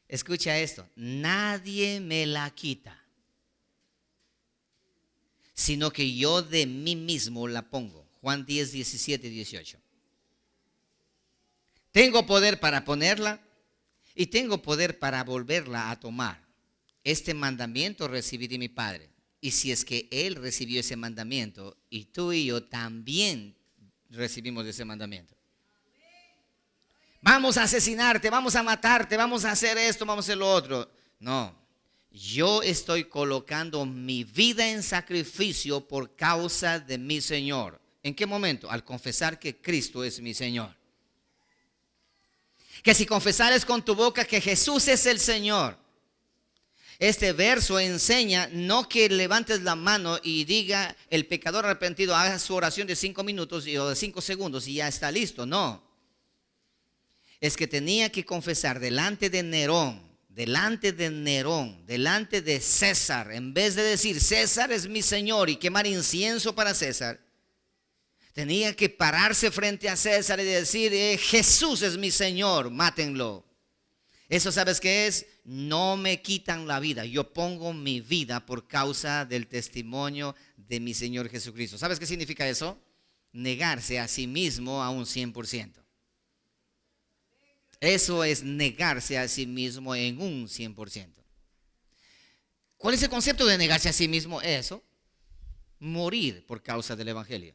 Escucha esto: nadie me la quita, sino que yo de mí mismo la pongo. Juan 10, 17 y 18. Tengo poder para ponerla y tengo poder para volverla a tomar. Este mandamiento recibí de mi Padre. Y si es que Él recibió ese mandamiento, y tú y yo también recibimos ese mandamiento. Vamos a asesinarte, vamos a matarte, vamos a hacer esto, vamos a hacer lo otro. No, yo estoy colocando mi vida en sacrificio por causa de mi Señor. ¿En qué momento? Al confesar que Cristo es mi Señor. Que si confesares con tu boca que Jesús es el Señor. Este verso enseña no que levantes la mano y diga el pecador arrepentido, haga su oración de 5 minutos o de 5 segundos y ya está listo. No. Es que tenía que confesar delante de Nerón, delante de César. En vez de decir César es mi Señor y quemar incienso para César, tenía que pararse frente a César y decir Jesús es mi Señor, mátenlo. Eso, ¿sabes qué es? No me quitan la vida, yo pongo mi vida por causa del testimonio de mi Señor Jesucristo. ¿Sabes qué significa eso? Negarse a sí mismo a un 100%. Eso es negarse a sí mismo en un 100%. ¿Cuál es el concepto de negarse a sí mismo? Eso, morir por causa del evangelio.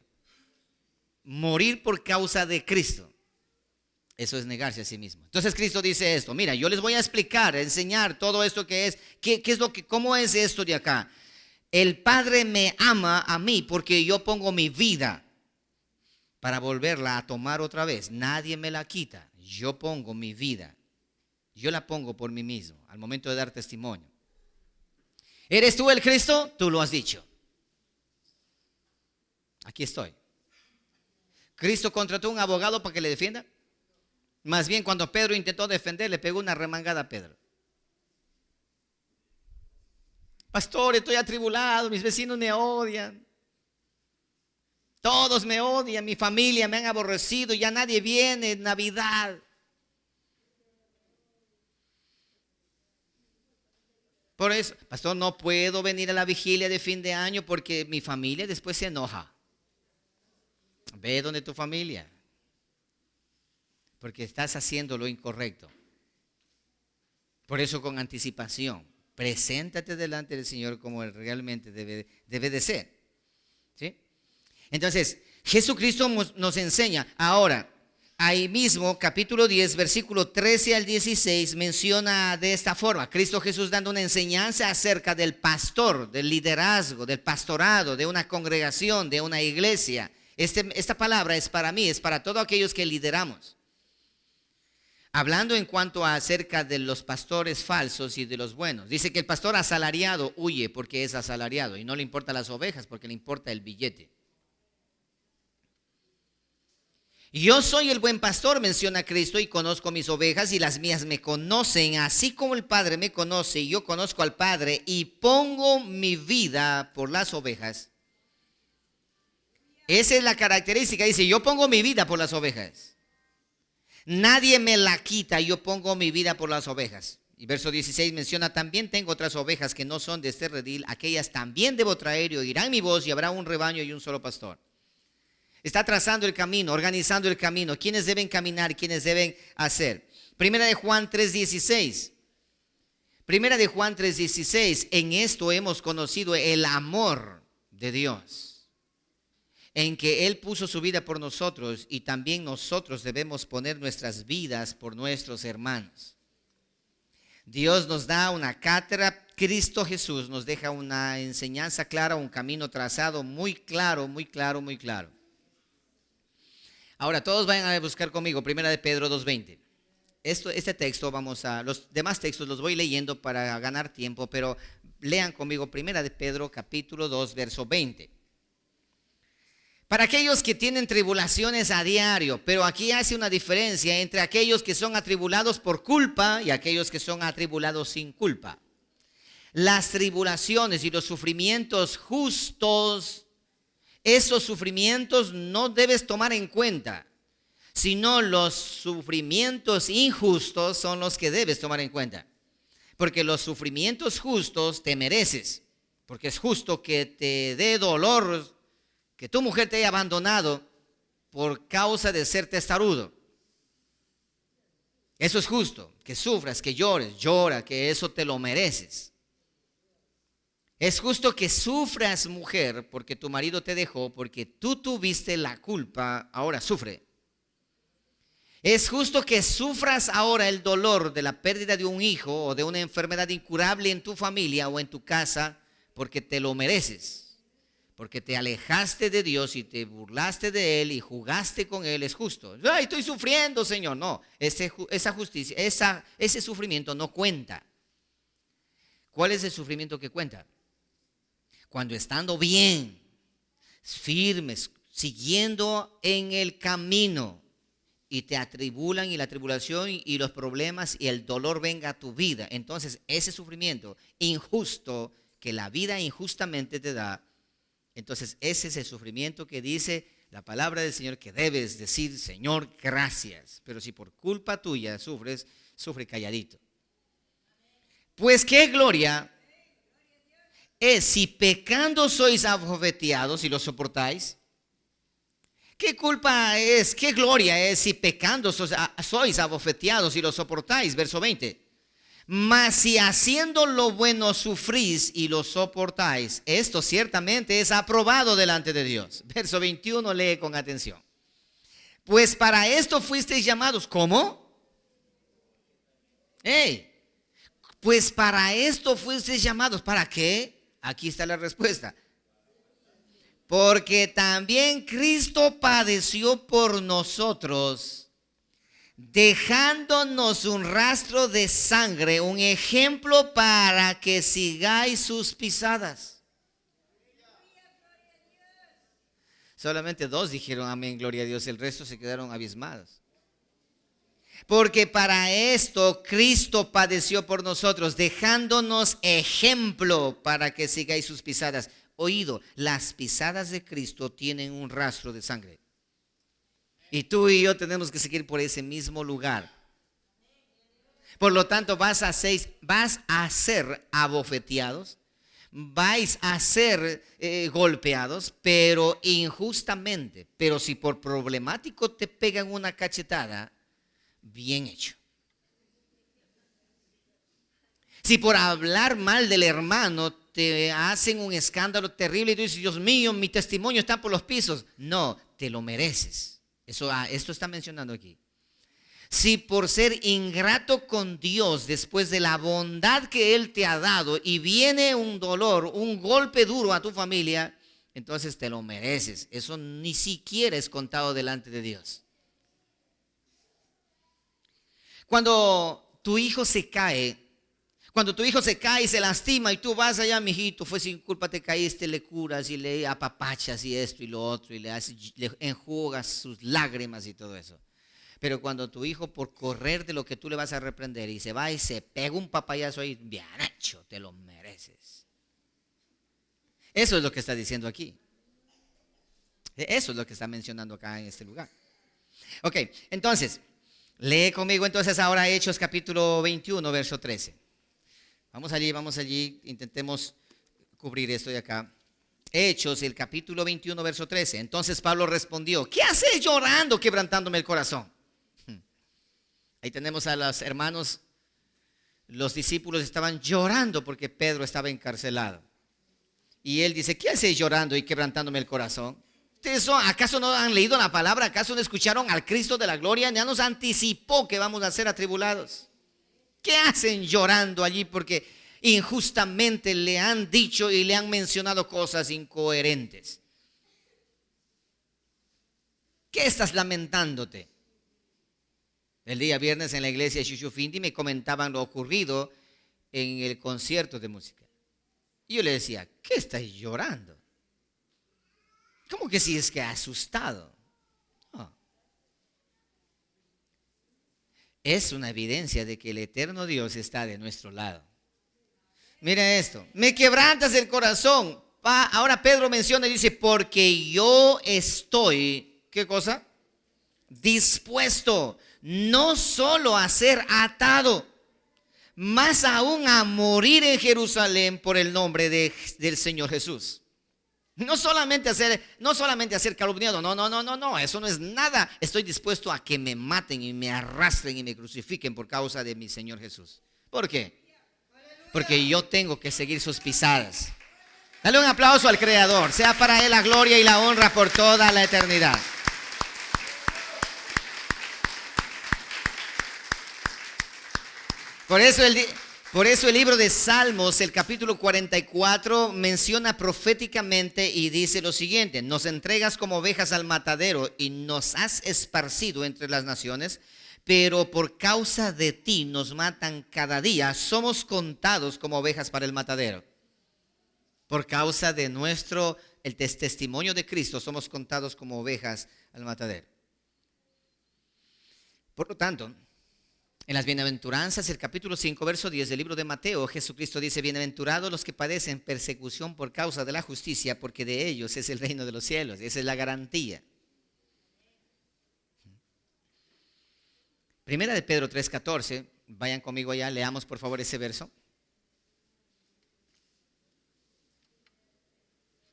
Morir por causa de Cristo. Eso es negarse a sí mismo. Entonces Cristo dice esto: mira, yo les voy a explicar, a enseñar todo esto que es, cómo es esto de acá. El Padre me ama a mí porque yo pongo mi vida para volverla a tomar otra vez. Nadie me la quita. Yo pongo mi vida. Yo la pongo por mí mismo al momento de dar testimonio. ¿Eres tú el Cristo? Tú lo has dicho. Aquí estoy. ¿Cristo contrató un abogado para que le defienda? Más bien, cuando Pedro intentó defender, le pegó una remangada a Pedro. Pastor, estoy atribulado, mis vecinos me odian. Todos me odian, mi familia me han aborrecido, ya nadie viene en Navidad. Por eso, pastor, no puedo venir a la vigilia de fin de año porque mi familia después se enoja. Ve donde tu familia, porque estás haciendo lo incorrecto. Por eso, con anticipación, preséntate delante del Señor como Él realmente debe de ser. ¿Sí? Entonces, Jesucristo nos enseña. Ahora, ahí mismo, capítulo 10, versículo 13 al 16, menciona de esta forma: Cristo Jesús dando una enseñanza acerca del pastor, del liderazgo, del pastorado, de una congregación, de una iglesia. Esta palabra es para mí, es para todos aquellos que lideramos. Hablando en cuanto a acerca de los pastores falsos y de los buenos. Dice que el pastor asalariado huye porque es asalariado y no le importan las ovejas porque le importa el billete. Yo soy el buen pastor, menciona Cristo, y conozco mis ovejas y las mías me conocen, así como el Padre me conoce y yo conozco al Padre y pongo mi vida por las ovejas. Esa es la característica, dice, yo pongo mi vida por las ovejas. Nadie me la quita, yo pongo mi vida por las ovejas. Y verso 16 menciona: también tengo otras ovejas que no son de este redil, aquellas también debo traer y oirán mi voz y habrá un rebaño y un solo pastor. Está trazando el camino, organizando el camino, quiénes deben caminar, quiénes deben hacer. Primera de Juan 3:16. Primera de Juan 3:16, en esto hemos conocido el amor de Dios, en que Él puso su vida por nosotros y también nosotros debemos poner nuestras vidas por nuestros hermanos. Dios nos da una cátedra, Cristo Jesús nos deja una enseñanza clara, un camino trazado muy claro, muy claro, muy claro. Ahora todos vayan a buscar conmigo, Primera de Pedro 2:20. Este texto, los demás textos los voy leyendo para ganar tiempo, pero lean conmigo Primera de Pedro capítulo 2, verso 20. Para aquellos que tienen tribulaciones a diario, pero aquí hace una diferencia entre aquellos que son atribulados por culpa y aquellos que son atribulados sin culpa. Las tribulaciones y los sufrimientos justos, esos sufrimientos no debes tomar en cuenta, sino los sufrimientos injustos son los que debes tomar en cuenta. Porque los sufrimientos justos te mereces, porque es justo que te dé dolor que tu mujer te haya abandonado por causa de ser testarudo. Eso es justo, que sufras, que llores, llora, que eso te lo mereces. Es justo que sufras, mujer, porque tu marido te dejó, porque tú tuviste la culpa, ahora sufre. Es justo que sufras ahora el dolor de la pérdida de un hijo o de una enfermedad incurable en tu familia o en tu casa, porque te lo mereces. Porque te alejaste de Dios y te burlaste de Él y jugaste con Él, es justo. Ay, estoy sufriendo, Señor. No, esa justicia, ese sufrimiento no cuenta. ¿Cuál es el sufrimiento que cuenta? Cuando estando bien, firmes, siguiendo en el camino y te atribulan y la tribulación y los problemas y el dolor venga a tu vida. Entonces ese sufrimiento injusto que la vida injustamente te da, entonces ese es el sufrimiento que dice la palabra del Señor que debes decir: Señor, gracias. Pero si por culpa tuya sufres, sufre calladito. Pues qué gloria es si pecando sois abofeteados y lo soportáis. ¿Qué culpa es, qué gloria es si pecando sois abofeteados y lo soportáis? Verso 20. Mas si haciendo lo bueno sufrís y lo soportáis, esto ciertamente es aprobado delante de Dios. Verso 21, lee con atención. Pues para esto fuisteis llamados. ¿Cómo? Pues para esto fuisteis llamados. ¿Para qué? Aquí está la respuesta. Porque también Cristo padeció por nosotros, dejándonos un rastro de sangre, un ejemplo para que sigáis sus pisadas. Solamente 2 dijeron amén, gloria a Dios, el resto se quedaron abismados. Porque para esto Cristo padeció por nosotros, dejándonos ejemplo para que sigáis sus pisadas. Oído, las pisadas de Cristo tienen un rastro de sangre. Y tú y yo tenemos que seguir por ese mismo lugar. Por lo tanto, vas a ser abofeteados, vais a ser golpeados, pero injustamente. Pero si por problemático te pegan una cachetada, bien hecho. Si por hablar mal del hermano te hacen un escándalo terrible y tú dices, Dios mío, mi testimonio está por los pisos. No, te lo mereces. Esto está mencionando aquí. Si por ser ingrato con Dios después de la bondad que Él te ha dado y viene un dolor, un golpe duro a tu familia, entonces te lo mereces. Eso ni siquiera es contado delante de Dios. Cuando tu hijo se cae y se lastima y tú vas allá, mijito, fue sin culpa, te caíste, le curas y le apapachas y esto y lo otro y le enjugas sus lágrimas y todo eso. Pero cuando tu hijo, por correr de lo que tú le vas a reprender, y se va y se pega un papayazo ahí, bien hecho, te lo mereces. Eso es lo que está diciendo aquí. Eso es lo que está mencionando acá en este lugar. Ok, entonces, lee conmigo entonces ahora Hechos capítulo 21, verso 13. Vamos allí, intentemos cubrir esto de acá. Hechos, el capítulo 21, verso 13. Entonces Pablo respondió, ¿qué haces llorando, quebrantándome el corazón? Ahí tenemos a los hermanos, los discípulos estaban llorando porque Pedro estaba encarcelado. Y él dice, ¿qué haces llorando y quebrantándome el corazón? ¿Ustedes acaso no han leído la palabra? ¿Acaso no escucharon al Cristo de la gloria? Ya nos anticipó que vamos a ser atribulados. ¿Qué hacen llorando allí? Porque injustamente le han dicho y le han mencionado cosas incoherentes. ¿Qué estás lamentándote? El día viernes en la iglesia de Shushufindi me comentaban lo ocurrido en el concierto de música. Y yo le decía, ¿qué estás llorando? ¿Cómo que si es que asustado? No. Es una evidencia de que el eterno Dios está de nuestro lado. Mira esto, me quebrantas el corazón. Ahora Pedro menciona y dice, porque yo estoy, ¿qué cosa? Dispuesto no solo a ser atado, más aún a morir en Jerusalén por el nombre del Señor Jesús. No solamente a ser calumniado, no, eso no es nada. Estoy dispuesto a que me maten y me arrastren y me crucifiquen por causa de mi Señor Jesús. ¿Por qué? Porque yo tengo que seguir sus pisadas. Dale un aplauso al Creador, sea para Él la gloria y la honra por toda la eternidad. Por eso el libro de Salmos, el capítulo 44, menciona proféticamente y dice lo siguiente: nos entregas como ovejas al matadero y nos has esparcido entre las naciones, pero por causa de ti nos matan cada día, somos contados como ovejas para el matadero. Por causa de el testimonio de Cristo, somos contados como ovejas al matadero. Por lo tanto, en las bienaventuranzas, el capítulo 5, verso 10 del libro de Mateo, Jesucristo dice, bienaventurados los que padecen persecución por causa de la justicia, porque de ellos es el reino de los cielos. Esa es la garantía. Primera de Pedro 3:14, vayan conmigo allá, leamos por favor ese verso.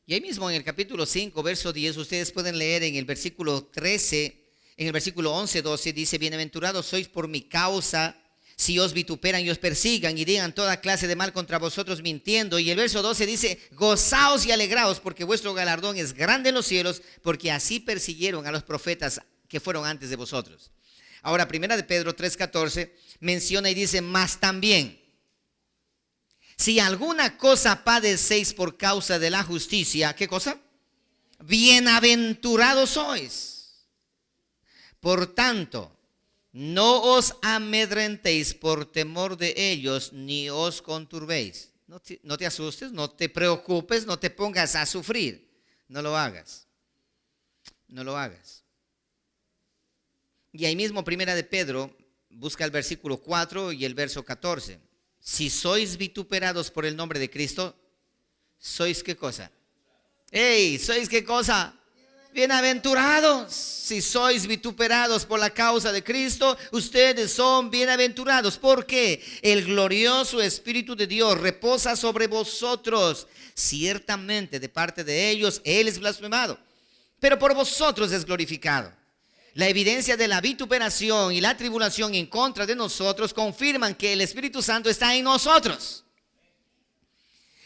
Y ahí mismo en el capítulo 5, verso 10, ustedes pueden leer en el versículo 13, en el versículo 11, 12, dice, bienaventurados sois por mi causa, si os vituperan y os persigan y digan toda clase de mal contra vosotros mintiendo. Y el verso 12 dice, gozaos y alegraos, porque vuestro galardón es grande en los cielos, porque así persiguieron a los profetas que fueron antes de vosotros. Ahora, primera de Pedro 3:14 menciona y dice, más también, si alguna cosa padecéis por causa de la justicia, ¿qué cosa? Bienaventurados sois. Por tanto, no os amedrentéis por temor de ellos, ni os conturbéis. No te asustes, no te preocupes, no te pongas a sufrir. No lo hagas. No lo hagas. Y ahí mismo, primera de Pedro, busca el versículo 4 y el verso 14. Si sois vituperados por el nombre de Cristo, ¿sois qué cosa? ¡Ey! ¿Sois qué cosa? Bienaventurados, si sois vituperados por la causa de Cristo, ustedes son bienaventurados, porque el glorioso Espíritu de Dios reposa sobre vosotros. Ciertamente de parte de ellos Él es blasfemado, pero por vosotros es glorificado. La evidencia de la vituperación y la tribulación en contra de nosotros confirman que el Espíritu Santo está en nosotros.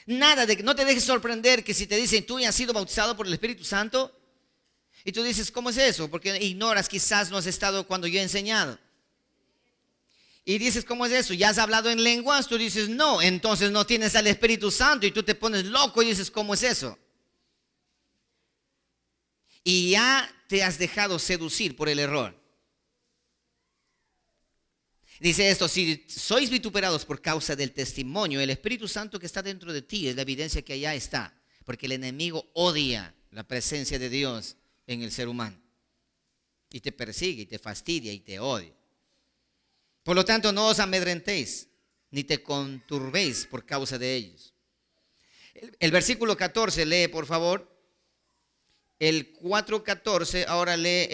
No te dejes sorprender que si te dicen tú ya has sido bautizado por el Espíritu Santo, y tú dices, ¿cómo es eso? Porque ignoras, quizás no has estado cuando yo he enseñado. Y dices, ¿cómo es eso? ¿Ya has hablado en lenguas? Tú dices, no, entonces no tienes al Espíritu Santo. Y tú te pones loco y dices, ¿cómo es eso? Y ya te has dejado seducir por el error. Dice esto: si sois vituperados por causa del testimonio, el Espíritu Santo que está dentro de ti es la evidencia que allá está. Porque el enemigo odia la presencia de Dios en el ser humano, y te persigue, y te fastidia, y te odia. Por lo tanto, no os amedrentéis, ni te conturbéis por causa de ellos. El versículo 14, lee por favor. El 4:14, ahora lee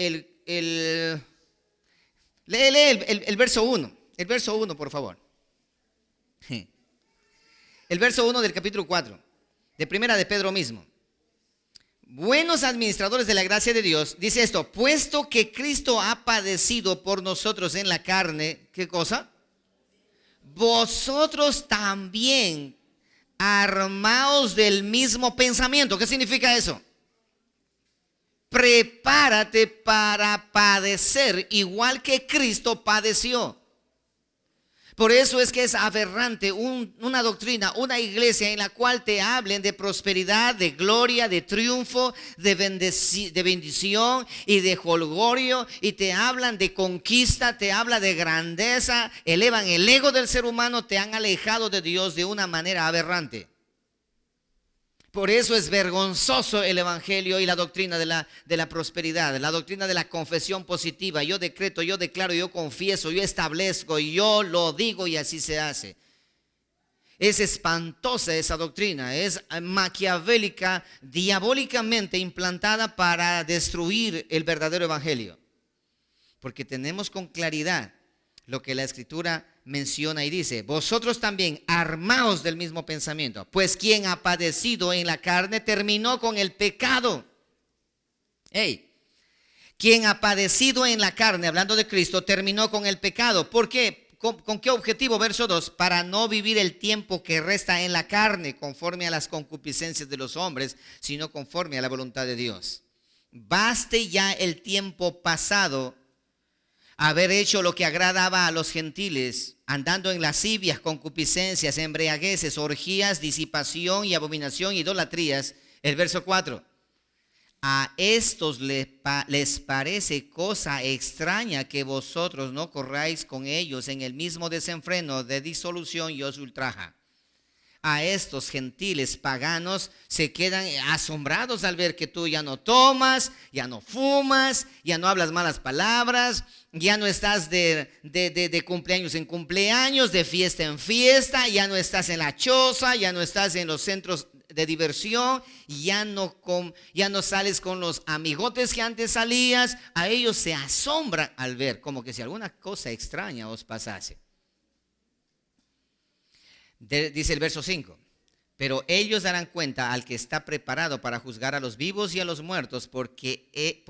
el verso 1. El verso 1, por favor. El verso 1 del capítulo 4, de Primera de Pedro mismo. Buenos administradores de la gracia de Dios, dice esto: puesto que Cristo ha padecido por nosotros en la carne, ¿qué cosa? Vosotros también armaos del mismo pensamiento. ¿Qué significa eso? Prepárate para padecer igual que Cristo padeció. Por eso es que es aberrante una doctrina, una iglesia en la cual te hablen de prosperidad, de gloria, de triunfo, de bendición y de jolgorio, y te hablan de conquista, te habla de grandeza, elevan el ego del ser humano, te han alejado de Dios de una manera aberrante. Por eso es vergonzoso el evangelio y la doctrina de la prosperidad, la doctrina de la confesión positiva. Yo decreto, yo declaro, yo confieso, yo establezco, yo lo digo y así se hace. Es espantosa esa doctrina, es maquiavélica, diabólicamente implantada para destruir el verdadero evangelio. Porque tenemos con claridad lo que la Escritura menciona y dice: vosotros también armaos del mismo pensamiento, pues quien ha padecido en la carne terminó con el pecado. Quien ha padecido en la carne, hablando de Cristo, terminó con el pecado. ¿Por qué? ¿Con qué objetivo? Verso 2: para no vivir el tiempo que resta en la carne conforme a las concupiscencias de los hombres, sino conforme a la voluntad de Dios. Baste ya el tiempo pasado haber hecho lo que agradaba a los gentiles, andando en lascivias, concupiscencias, embriagueces, orgías, disipación y abominación, idolatrías. El verso 4: a estos les parece cosa extraña que vosotros no corráis con ellos en el mismo desenfreno de disolución y os ultraja. A estos gentiles paganos se quedan asombrados al ver que tú ya no tomas, ya no fumas, ya no hablas malas palabras, ya no estás de cumpleaños en cumpleaños, de fiesta en fiesta, ya no estás en la choza, ya no estás en los centros de diversión, ya no sales con los amigotes que antes salías. A ellos se asombran al ver como que si alguna cosa extraña os pasase. Dice el verso 5: pero ellos darán cuenta al que está preparado para juzgar a los vivos y a los muertos, porque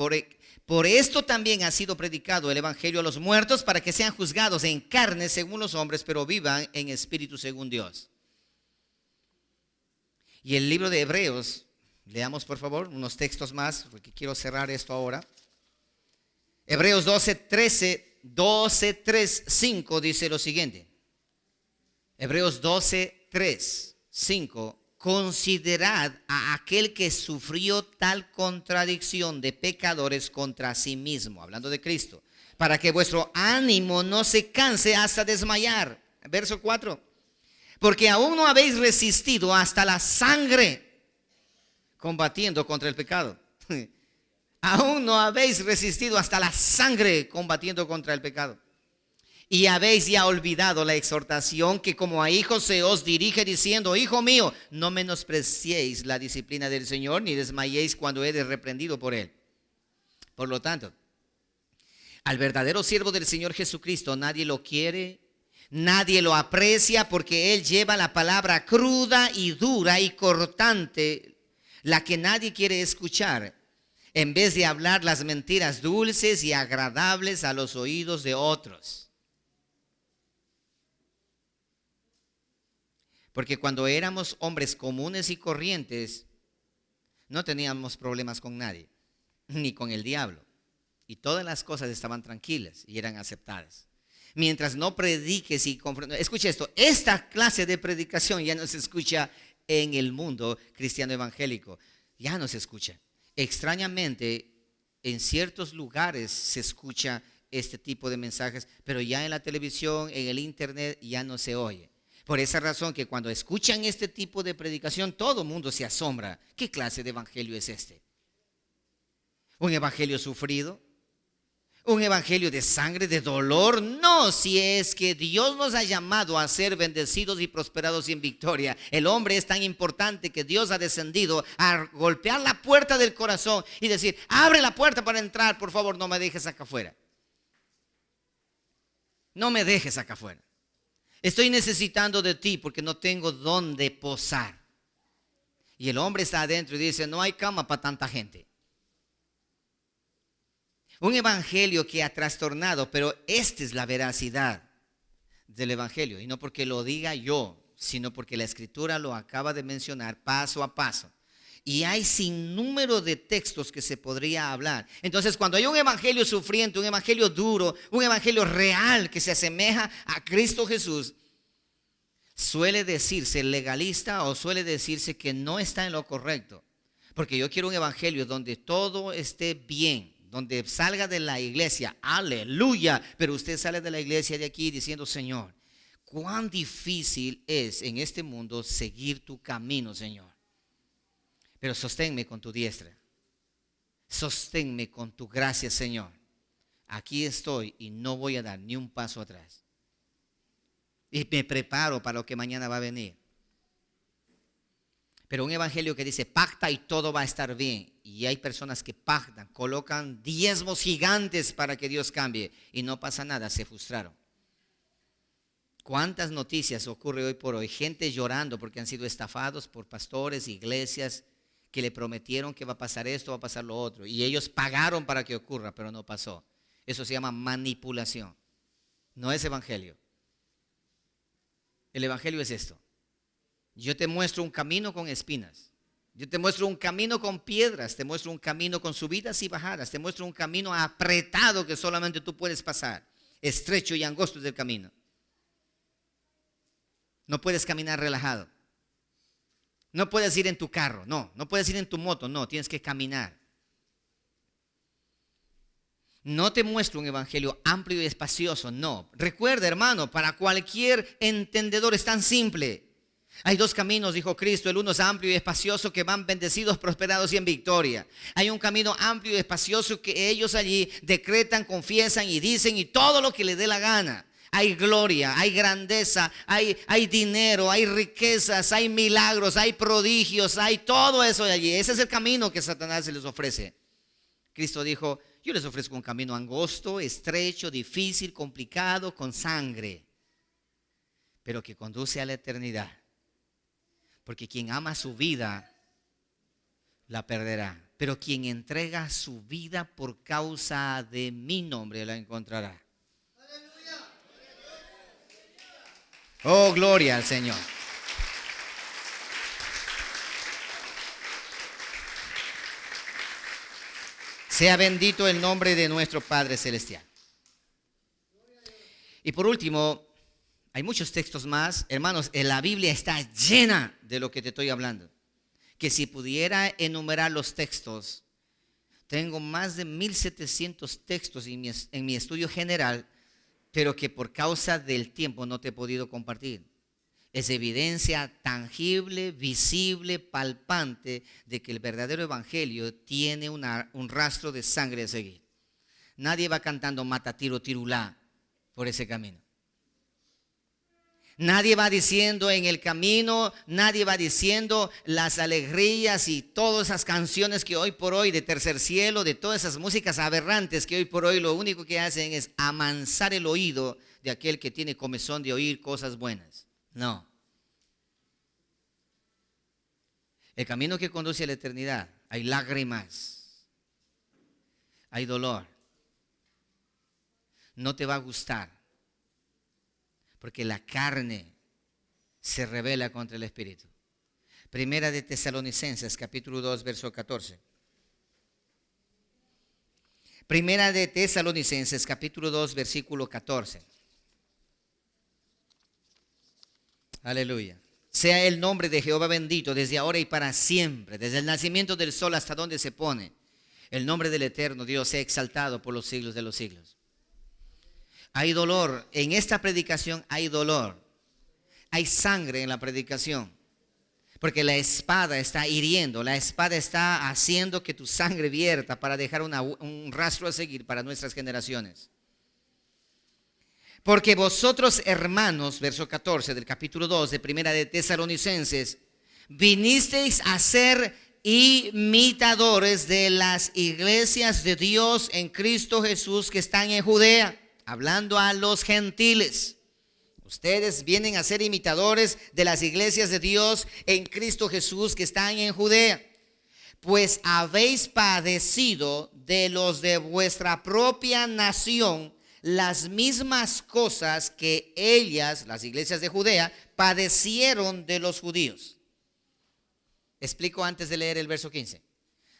por esto también ha sido predicado el evangelio a los muertos, para que sean juzgados en carne según los hombres, pero vivan en espíritu según Dios. Y el libro de Hebreos, leamos por favor unos textos más, porque quiero cerrar esto ahora. Hebreos 12:5 dice lo siguiente. Hebreos 12:3-5: considerad a aquel que sufrió tal contradicción de pecadores contra sí mismo, hablando de Cristo, para que vuestro ánimo no se canse hasta desmayar. Verso 4: porque aún no habéis resistido hasta la sangre combatiendo contra el pecado. Aún no habéis resistido hasta la sangre combatiendo contra el pecado. Y habéis ya olvidado la exhortación que como a hijos se os dirige, diciendo: hijo mío, no menospreciéis la disciplina del Señor, ni desmayéis cuando eres reprendido por él. Por lo tanto, al verdadero siervo del Señor Jesucristo nadie lo quiere, nadie lo aprecia, porque Él lleva la palabra cruda y dura y cortante, la que nadie quiere escuchar, en vez de hablar las mentiras dulces y agradables a los oídos de otros. Porque cuando éramos hombres comunes y corrientes, no teníamos problemas con nadie, ni con el diablo. Y todas las cosas estaban tranquilas y eran aceptadas. Mientras no prediques y confrontes. Escucha esto, esta clase de predicación ya no se escucha en el mundo cristiano evangélico. Ya no se escucha. Extrañamente, en ciertos lugares se escucha este tipo de mensajes, pero ya en la televisión, en el internet, ya no se oye. Por esa razón que cuando escuchan este tipo de predicación, todo el mundo se asombra. ¿Qué clase de evangelio es este? ¿Un evangelio sufrido? ¿Un evangelio de sangre, de dolor? No, si es que Dios nos ha llamado a ser bendecidos y prosperados y en victoria. El hombre es tan importante que Dios ha descendido a golpear la puerta del corazón y decir, abre la puerta para entrar, por favor, no me dejes acá afuera. No me dejes acá afuera. Estoy necesitando de ti porque no tengo dónde posar. Y el hombre está adentro y dice, no hay cama para tanta gente. Un evangelio que ha trastornado, pero esta es la veracidad del evangelio. Y no porque lo diga yo, sino porque la escritura lo acaba de mencionar paso a paso. Y hay sin número de textos que se podría hablar. Entonces, cuando hay un evangelio sufriente, un evangelio duro, un evangelio real que se asemeja a Cristo Jesús, suele decirse legalista o suele decirse que no está en lo correcto. Porque yo quiero un evangelio donde todo esté bien, donde salga de la iglesia, aleluya, pero usted sale de la iglesia de aquí diciendo, Señor, cuán difícil es en este mundo seguir tu camino, Señor. Pero sosténme con tu diestra. Sosténme con tu gracia, Señor. Aquí estoy y no voy a dar ni un paso atrás. Y me preparo para lo que mañana va a venir. Pero un evangelio que dice pacta y todo va a estar bien. Y hay personas que pactan, colocan diezmos gigantes para que Dios cambie. Y no pasa nada, se frustraron. ¿Cuántas noticias ocurre hoy por hoy? Gente llorando porque han sido estafados por pastores, iglesias, que le prometieron que va a pasar esto, va a pasar lo otro. Y ellos pagaron para que ocurra, pero no pasó. Eso se llama manipulación. No es evangelio. El evangelio es esto. Yo te muestro un camino con espinas. Yo te muestro un camino con piedras. Te muestro un camino con subidas y bajadas. Te muestro un camino apretado que solamente tú puedes pasar. Estrecho y angosto es el camino. No puedes caminar relajado. No puedes ir en tu carro, no puedes ir en tu moto, no, tienes que caminar. No te muestro un evangelio amplio y espacioso, no. Recuerda, hermano, para cualquier entendedor es tan simple. Hay dos caminos, dijo Cristo, el uno es amplio y espacioso que van bendecidos, prosperados y en victoria. Hay un camino amplio y espacioso que ellos allí decretan, confiesan y dicen y todo lo que les dé la gana. Hay gloria, hay grandeza, hay dinero, hay riquezas, hay milagros, hay prodigios, hay todo eso de allí. Ese es el camino que Satanás se les ofrece. Cristo dijo, yo les ofrezco un camino angosto, estrecho, difícil, complicado, con sangre, pero que conduce a la eternidad. Porque quien ama su vida, la perderá. Pero quien entrega su vida por causa de mi nombre, la encontrará. Oh, gloria al Señor. Sea bendito el nombre de nuestro Padre Celestial. Y por último, hay muchos textos más. Hermanos, la Biblia está llena de lo que te estoy hablando. Que si pudiera enumerar los textos, tengo más de 1700 textos en mi estudio general, pero que por causa del tiempo no te he podido compartir. Es evidencia tangible, visible, palpante de que el verdadero evangelio tiene un rastro de sangre a seguir. Nadie va cantando mata, tiro, tirulá por ese camino. Nadie va diciendo en el camino, nadie va diciendo las alegrías y todas esas canciones que hoy por hoy de tercer cielo, de todas esas músicas aberrantes que hoy por hoy lo único que hacen es amansar el oído de aquel que tiene comezón de oír cosas buenas. No. El camino que conduce a la eternidad, hay lágrimas, hay dolor. No te va a gustar. Porque la carne se rebela contra el Espíritu. Primera de Tesalonicenses, capítulo 2, verso 14. Primera de Tesalonicenses, capítulo 2, versículo 14. Aleluya. Sea el nombre de Jehová bendito desde ahora y para siempre, desde el nacimiento del sol hasta donde se pone. El nombre del eterno Dios sea exaltado por los siglos de los siglos. Hay dolor, en esta predicación hay dolor, hay sangre en la predicación, porque la espada está hiriendo, la espada está haciendo que tu sangre vierta para dejar un rastro a seguir para nuestras generaciones. Porque vosotros, hermanos, verso 14 del capítulo 2 de Primera de Tesalonicenses, vinisteis a ser imitadores de las iglesias de Dios en Cristo Jesús que están en Judea. Hablando a los gentiles, ustedes vienen a ser imitadores de las iglesias de Dios en Cristo Jesús que están en Judea, pues habéis padecido de los de vuestra propia nación las mismas cosas que ellas, las iglesias de Judea, padecieron de los judíos. Explico antes de leer el verso 15.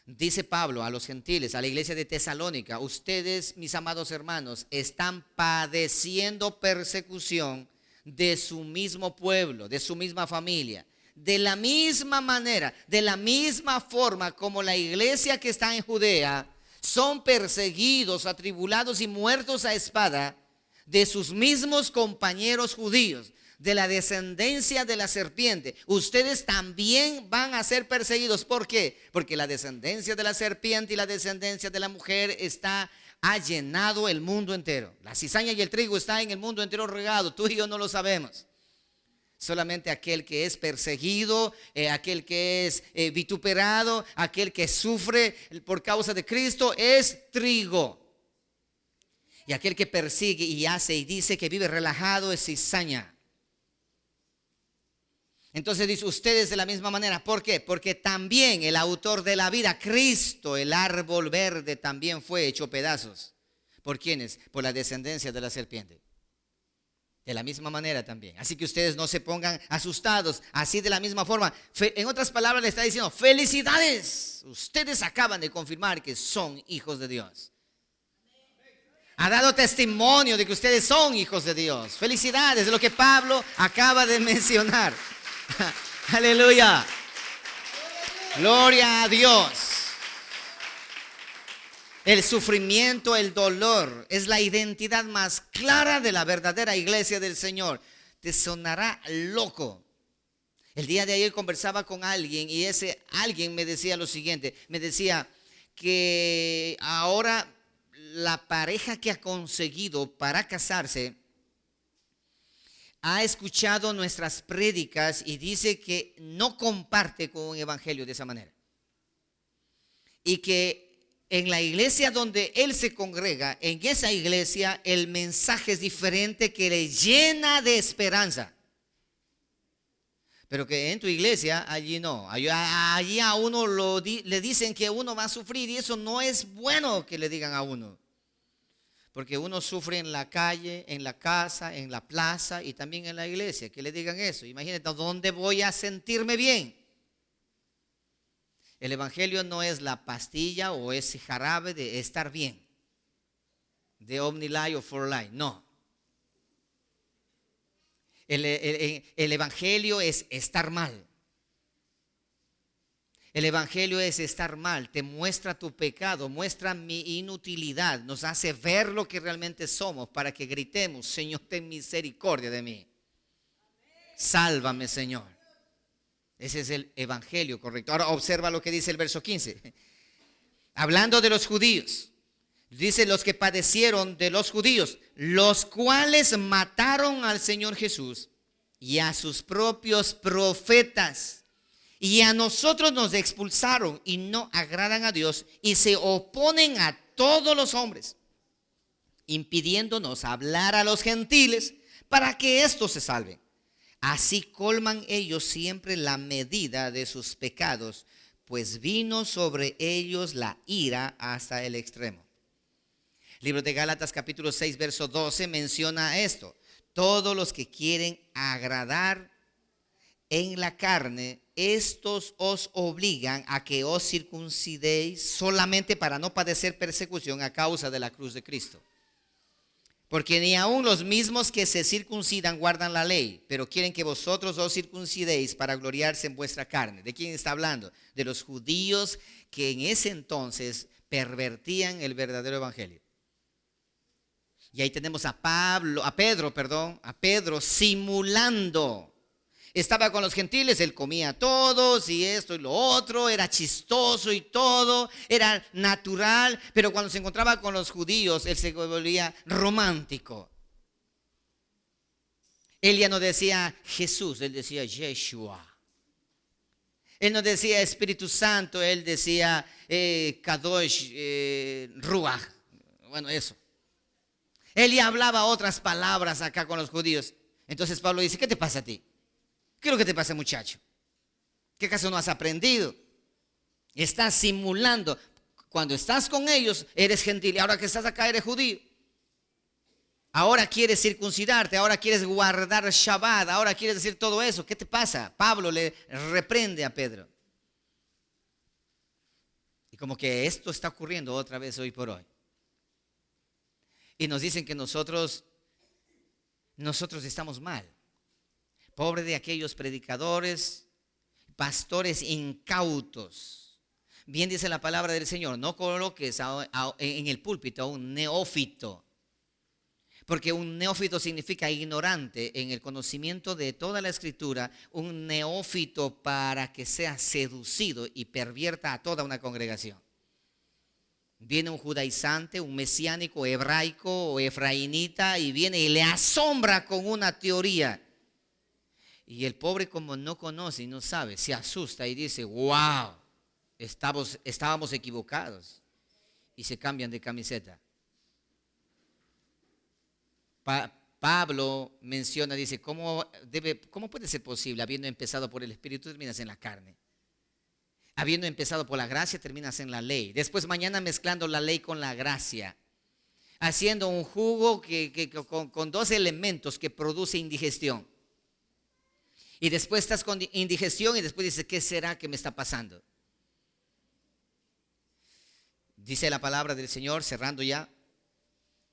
Dice Pablo a los gentiles, a la iglesia de Tesalónica: ustedes, mis amados hermanos, están padeciendo persecución de su mismo pueblo, de su misma familia. De la misma manera, de la misma forma como la iglesia que está en Judea son perseguidos, atribulados y muertos a espada de sus mismos compañeros judíos, de la descendencia de la serpiente. Ustedes también van a ser perseguidos. ¿Por qué? Porque la descendencia de la serpiente y la descendencia de la mujer ha llenado el mundo entero. La cizaña y el trigo está en el mundo entero regado. Tú y yo no lo sabemos. Solamente aquel que es perseguido, aquel que es vituperado, aquel que sufre por causa de Cristo es trigo. Y aquel que persigue y hace y dice que vive relajado es cizaña. Entonces dice, ustedes de la misma manera. ¿Por qué? Porque también el autor de la vida, Cristo, el árbol verde, también fue hecho pedazos. ¿Por quiénes? Por la descendencia de la serpiente. De la misma manera también. Así que ustedes no se pongan asustados. Así de la misma forma. En otras palabras le está diciendo, felicidades. Ustedes acaban de confirmar que son hijos de Dios. Ha dado testimonio de que ustedes son hijos de Dios. Felicidades, de lo que Pablo acaba de mencionar. Aleluya. Gloria a Dios. El sufrimiento, el dolor es la identidad más clara de la verdadera iglesia del Señor. Te sonará loco. El día de ayer conversaba con alguien y ese alguien me decía lo siguiente. Me decía que ahora la pareja que ha conseguido para casarse ha escuchado nuestras prédicas y dice que no comparte con un evangelio de esa manera. Y que en la iglesia donde él se congrega, en esa iglesia el mensaje es diferente, que le llena de esperanza. Pero que en tu iglesia, allí no. Allí a uno le dicen que uno va a sufrir y eso no es bueno que le digan a uno. Porque uno sufre en la calle, en la casa, en la plaza y también en la iglesia. Que le digan eso. Imagínate, ¿dónde voy a sentirme bien? El evangelio no es la pastilla o ese jarabe de estar bien. De OmniLife o For Life. No. El evangelio es estar mal. El evangelio es estar mal, te muestra tu pecado, muestra mi inutilidad, nos hace ver lo que realmente somos para que gritemos, Señor, ten misericordia de mí. Sálvame, Señor. Ese es el evangelio correcto. Ahora observa lo que dice el verso 15. Hablando de los judíos, dice los que padecieron de los judíos, los cuales mataron al Señor Jesús y a sus propios profetas. Y a nosotros nos expulsaron y no agradan a Dios y se oponen a todos los hombres, impidiéndonos hablar a los gentiles para que éstos se salven. Así colman ellos siempre la medida de sus pecados, pues vino sobre ellos la ira hasta el extremo. Libro de Gálatas capítulo 6 verso 12 menciona esto: todos los que quieren agradar en la carne, estos os obligan a que os circuncidéis solamente para no padecer persecución a causa de la cruz de Cristo. Porque ni aun los mismos que se circuncidan guardan la ley, pero quieren que vosotros os circuncidéis para gloriarse en vuestra carne. ¿De quién está hablando? De los judíos que en ese entonces pervertían el verdadero evangelio. Y ahí tenemos a Pedro simulando. Estaba con los gentiles, él comía a todos y esto y lo otro, era chistoso y todo, era natural, pero cuando se encontraba con los judíos, él se volvía romántico. Él ya no decía Jesús, él decía Yeshua. Él no decía Espíritu Santo, él decía Kadosh Ruach. Bueno, eso. Él ya hablaba otras palabras acá con los judíos. Entonces Pablo dice, ¿qué te pasa a ti? ¿Qué es lo que te pasa, muchacho? ¿Qué acaso no has aprendido? Estás simulando. Cuando estás con ellos, eres gentil. Y ahora que estás acá, eres judío. Ahora quieres circuncidarte. Ahora quieres guardar Shabbat. Ahora quieres decir todo eso. ¿Qué te pasa? Pablo le reprende a Pedro. Y como que esto está ocurriendo otra vez hoy por hoy. Y nos dicen que nosotros estamos mal. Pobre de aquellos predicadores, pastores incautos. Bien dice la palabra del Señor, no coloques en el púlpito a un neófito. Porque un neófito significa ignorante en el conocimiento de toda la escritura. Un neófito para que sea seducido y pervierta a toda una congregación. Viene un judaizante, un mesiánico, hebraico o efraínita y viene y le asombra con una teoría. Y el pobre, como no conoce y no sabe, se asusta y dice, wow, estábamos equivocados. Y se cambian de camiseta. Pablo menciona, dice, ¿cómo puede ser posible? Habiendo empezado por el Espíritu, terminas en la carne. Habiendo empezado por la gracia, terminas en la ley. Después mañana mezclando la ley con la gracia. Haciendo un jugo con dos elementos que produce indigestión. Y después estás con indigestión y después dices, ¿qué será que me está pasando? Dice la palabra del Señor, cerrando ya,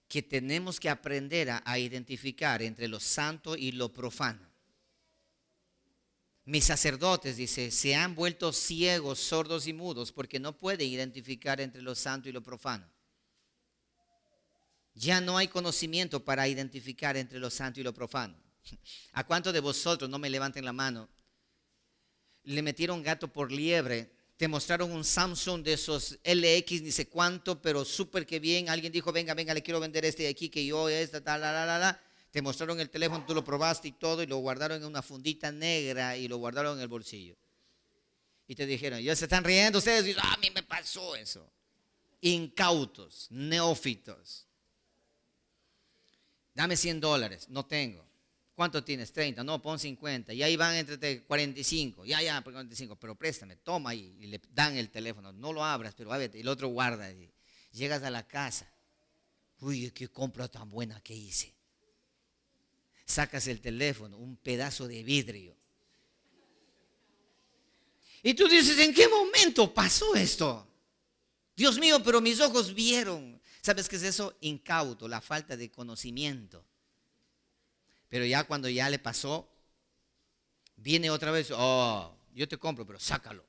que tenemos que aprender a identificar entre lo santo y lo profano. Mis sacerdotes, dice, se han vuelto ciegos, sordos y mudos porque no pueden identificar entre lo santo y lo profano. Ya no hay conocimiento para identificar entre lo santo y lo profano. ¿A cuántos de vosotros, no me levanten la mano, le metieron gato por liebre? Te mostraron un Samsung de esos LX, ni sé cuánto, pero súper que bien. Alguien dijo, venga, le quiero vender este de aquí, que yo, esta, tal, la. Te mostraron el teléfono, tú lo probaste y todo, y lo guardaron en una fundita negra y lo guardaron en el bolsillo. Y te dijeron, ya se están riendo ustedes, y a mí me pasó eso. Incautos, neófitos. Dame $100, no tengo. ¿Cuánto tienes? 30, no, pon 50. Y ahí van entre 45, ya, por 45, pero préstame, toma ahí. Y le dan el teléfono, no lo abras, pero a ver, y el otro guarda. Y llegas a la casa, uy, qué compra tan buena que hice. Sacas el teléfono, un pedazo de vidrio. Y tú dices, ¿en qué momento pasó esto? Dios mío, pero mis ojos vieron. ¿Sabes qué es eso? Incauto, la falta de conocimiento. Pero ya cuando ya le pasó, viene otra vez, oh, yo te compro, pero sácalo.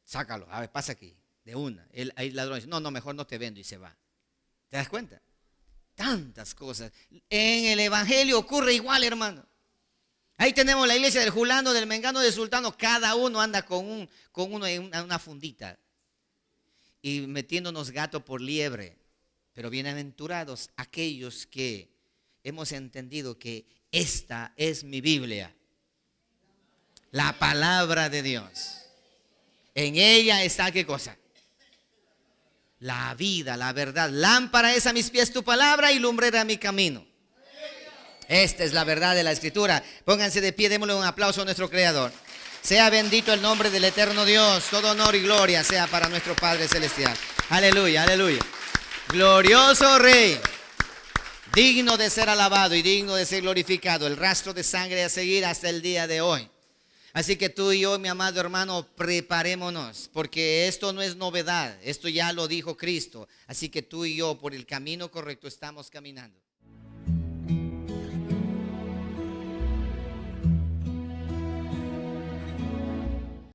Sácalo, a ver, pasa aquí, de una. Hay ladrones, no, mejor no te vendo y se va. ¿Te das cuenta? Tantas cosas. En el evangelio ocurre igual, hermano. Ahí tenemos la iglesia del Julano, del Mengano, del Sultano. Cada uno anda con uno en una fundita. Y metiéndonos gato por liebre. Pero bienaventurados aquellos que hemos entendido que esta es mi Biblia, la palabra de Dios. En ella está, ¿qué cosa? La vida, la verdad. Lámpara es a mis pies tu palabra y lumbrera a mi camino. Esta es la verdad de la Escritura. Pónganse de pie, démosle un aplauso a nuestro Creador. Sea bendito el nombre del eterno Dios. Todo honor y gloria sea para nuestro Padre Celestial. Aleluya, aleluya. Glorioso Rey, digno de ser alabado y digno de ser glorificado. El rastro de sangre a seguir hasta el día de hoy. Así que tú y yo, mi amado hermano, preparémonos, porque esto no es novedad. Esto ya lo dijo Cristo. Así que tú y yo, por el camino correcto, estamos caminando.